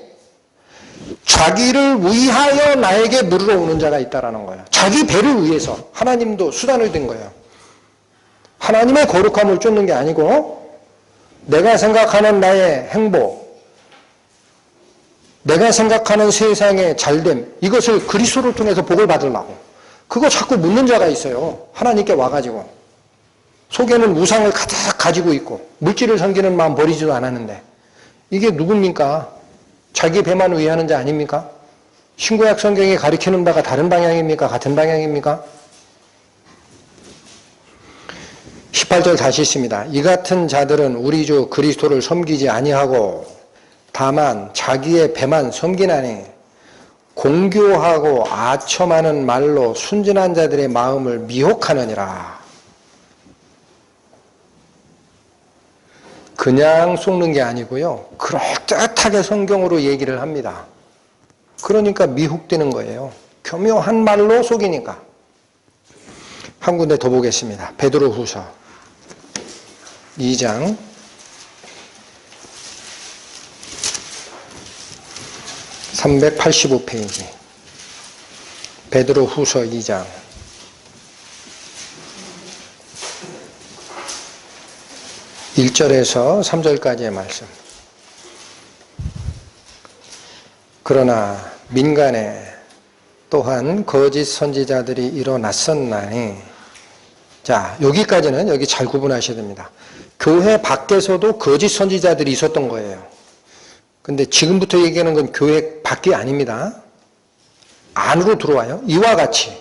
S1: 자기를 위하여 나에게 물으러 오는 자가 있다라는 거예요. 자기 배를 위해서 하나님도 수단을 든 거예요. 하나님의 거룩함을 쫓는 게 아니고 내가 생각하는 나의 행복, 내가 생각하는 세상의 잘됨, 이것을 그리스도를 통해서 복을 받으려고 그거 자꾸 묻는 자가 있어요. 하나님께 와가지고 속에는 우상을 가득 가지고 있고 물질을 섬기는 마음 버리지도 않았는데 이게 누굽니까? 자기 배만 위하는 자 아닙니까? 신구약 성경이 가리키는 바가 다른 방향입니까? 같은 방향입니까? 18절 다시 있습니다. 이 같은 자들은 우리 주 그리스도를 섬기지 아니하고 다만 자기의 배만 섬기나니 공교하고 아첨하는 말로 순진한 자들의 마음을 미혹하느니라. 그냥 속는 게 아니고요. 그럴듯하게 성경으로 얘기를 합니다. 그러니까 미혹되는 거예요. 교묘한 말로 속이니까. 한 군데 더 보겠습니다. 베드로후서 2장 385페이지. 베드로후서 2장 1절에서 3절까지의 말씀. 그러나 민간에 또한 거짓 선지자들이 일어났었나니. 자, 여기까지는 여기 잘 구분하셔야 됩니다. 교회 밖에서도 거짓 선지자들이 있었던 거예요. 근데 지금부터 얘기하는 건 교회 밖이 아닙니다. 안으로 들어와요. 이와 같이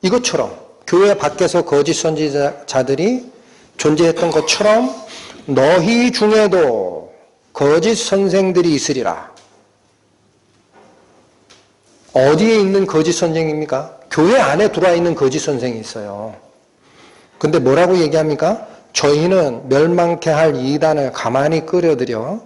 S1: 이것처럼 교회 밖에서 거짓 선지자들이 존재했던 것처럼 너희 중에도 거짓 선생들이 있으리라. 어디에 있는 거짓 선생입니까? 교회 안에 들어와 있는 거짓 선생이 있어요. 근데 뭐라고 얘기합니까? 저희는 멸망케 할 이단을 가만히 끌어들여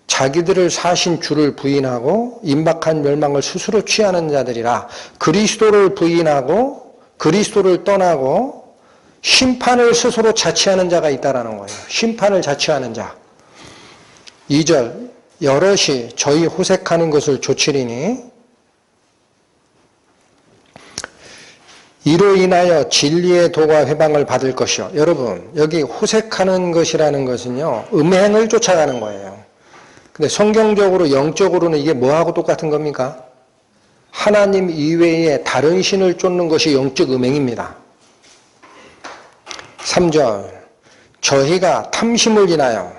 S1: 자기들을 사신 주를 부인하고 임박한 멸망을 스스로 취하는 자들이라. 그리스도를 부인하고 그리스도를 떠나고 심판을 스스로 자취하는 자가 있다라는 거예요. 심판을 자취하는 자. 2절 여럿이 저희 호색하는 것을 조치리니 이로 인하여 진리의 도가 회방을 받을 것이요. 여러분 여기 호색하는 것이라는 것은요 음행을 쫓아가는 거예요. 근데 성경적으로 영적으로는 이게 뭐하고 똑같은 겁니까? 하나님 이외에 다른 신을 쫓는 것이 영적 음행입니다. 3절 저희가 탐심을 인하여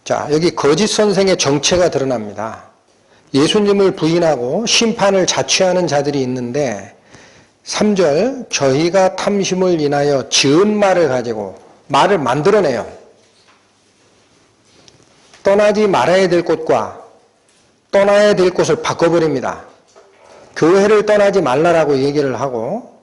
S1: 자 여기 거짓 선생의 정체가 드러납니다. 예수님을 부인하고 심판을 자취하는 자들이 있는데 3절 저희가 탐심을 인하여 지은 말을 가지고 말을 만들어내요. 떠나지 말아야 될 곳과 떠나야 될 곳을 바꿔버립니다. 교회를 떠나지 말라라고 얘기를 하고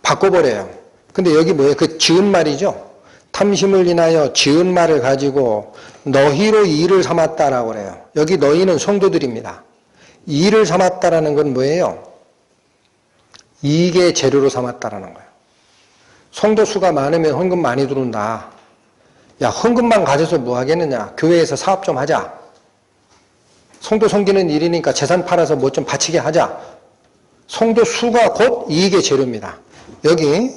S1: 바꿔버려요. 근데 여기 뭐예요? 그 지은 말이죠. 탐심을 인하여 지은 말을 가지고 너희로 이를 삼았다라고 그래요. 여기 너희는 성도들입니다. 이를 삼았다라는 건 뭐예요? 이익의 재료로 삼았다라는 거예요. 성도 수가 많으면 헌금 많이 들어온다. 야, 헌금만 가져서 뭐 하겠느냐? 교회에서 사업 좀 하자. 성도 섬기는 일이니까 재산 팔아서 뭐 좀 바치게 하자. 성도 수가 곧 이익의 재료입니다. 여기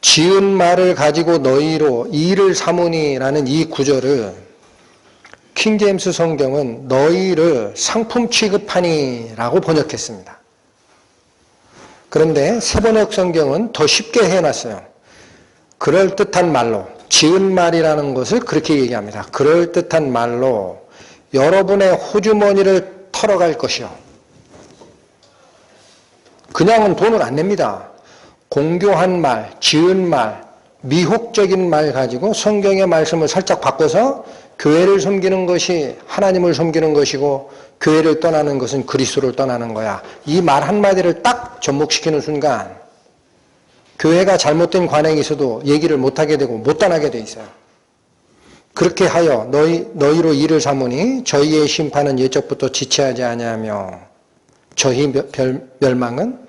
S1: 지은 말을 가지고 너희로 이를 삼으니라는 이 구절을 킹제임스 성경은 너희를 상품 취급하니라고 번역했습니다. 그런데 세번역 성경은 더 쉽게 해놨어요. 그럴듯한 말로 지은 말이라는 것을 그렇게 얘기합니다. 그럴듯한 말로 여러분의 호주머니를 털어갈 것이요. 그냥은 돈을 안 냅니다. 공교한 말, 지은 말, 미혹적인 말 가지고 성경의 말씀을 살짝 바꿔서 교회를 섬기는 것이 하나님을 섬기는 것이고 교회를 떠나는 것은 그리스도를 떠나는 거야. 이 말 한마디를 딱 접목시키는 순간 교회가 잘못된 관행이 있어도 얘기를 못하게 되고 못 떠나게 돼 있어요. 그렇게 하여 너희로 이를 삼으니 저희의 심판은 예적부터 지체하지 아니하며 저희 멸망은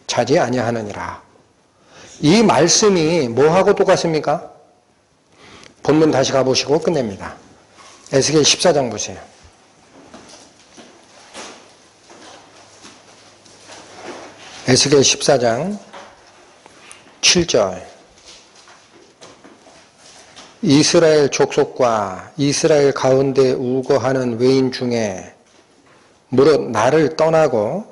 S1: 자지 아니하느니라. 이 말씀이 뭐하고 똑같습니까? 본문 다시 가보시고 끝냅니다. 에스겔 14장 보세요. 에스겔 14장 7절 이스라엘 족속과 이스라엘 가운데 우거하는 외인 중에 무릇 나를 떠나고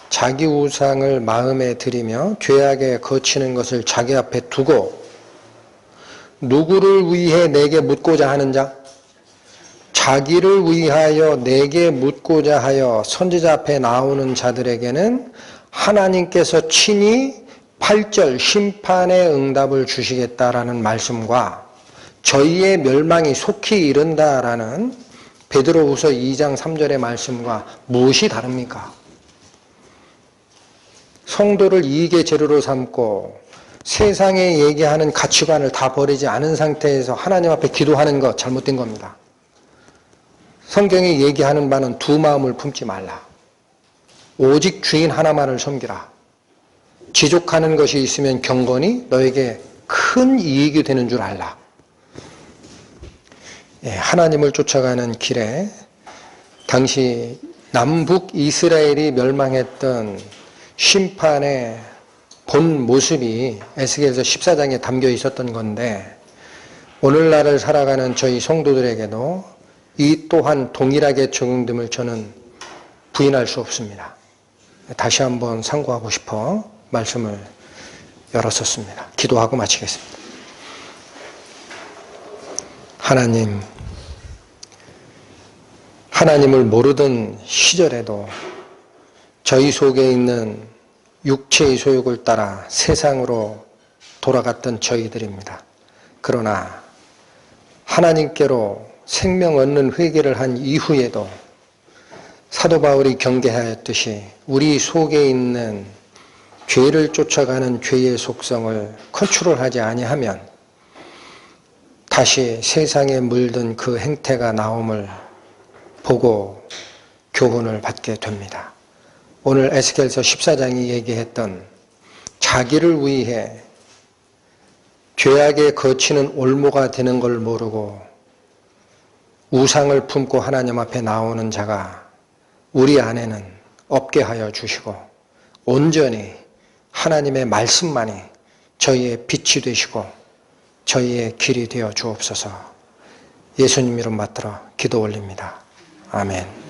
S1: 자기 우상을 마음에 들이며 죄악에 거치는 것을 자기 앞에 두고 누구를 위해 내게 묻고자 하는 자? 자기를 위하여 내게 묻고자 하여 선지자 앞에 나오는 자들에게는 하나님께서 친히 8절 심판의 응답을 주시겠다라는 말씀과 저희의 멸망이 속히 이른다라는 베드로후서 2장 3절의 말씀과 무엇이 다릅니까? 성도를 이익의 재료로 삼고 세상에 얘기하는 가치관을 다 버리지 않은 상태에서 하나님 앞에 기도하는 것 잘못된 겁니다. 성경이 얘기하는 바는 두 마음을 품지 말라. 오직 주인 하나만을 섬기라. 지족하는 것이 있으면 경건이 너에게 큰 이익이 되는 줄 알라. 하나님을 쫓아가는 길에 당시 남북 이스라엘이 멸망했던 심판의 본 모습이 에스겔서 14장에 담겨 있었던 건데 오늘날을 살아가는 저희 성도들에게도 이 또한 동일하게 적용됨을 저는 부인할 수 없습니다. 다시 한번 상고하고 싶어 말씀을 열었었습니다. 기도하고 마치겠습니다. 하나님을 모르던 시절에도 저희 속에 있는 육체의 소욕을 따라 세상으로 돌아갔던 저희들입니다. 그러나 하나님께로 생명 얻는 회개를 한 이후에도 사도 바울이 경계하였듯이 우리 속에 있는 죄를 쫓아가는 죄의 속성을 컨트롤하지 아니하면 다시 세상에 물든 그 행태가 나옴을 보고 교훈을 받게 됩니다. 오늘 에스겔서 14장이 얘기했던 자기를 위해 죄악에 거치는 올무가 되는 걸 모르고 우상을 품고 하나님 앞에 나오는 자가 우리 안에는 없게 하여 주시고 온전히 하나님의 말씀만이 저희의 빛이 되시고 저희의 길이 되어 주옵소서. 예수님 이름 받들어 기도 올립니다. 아멘.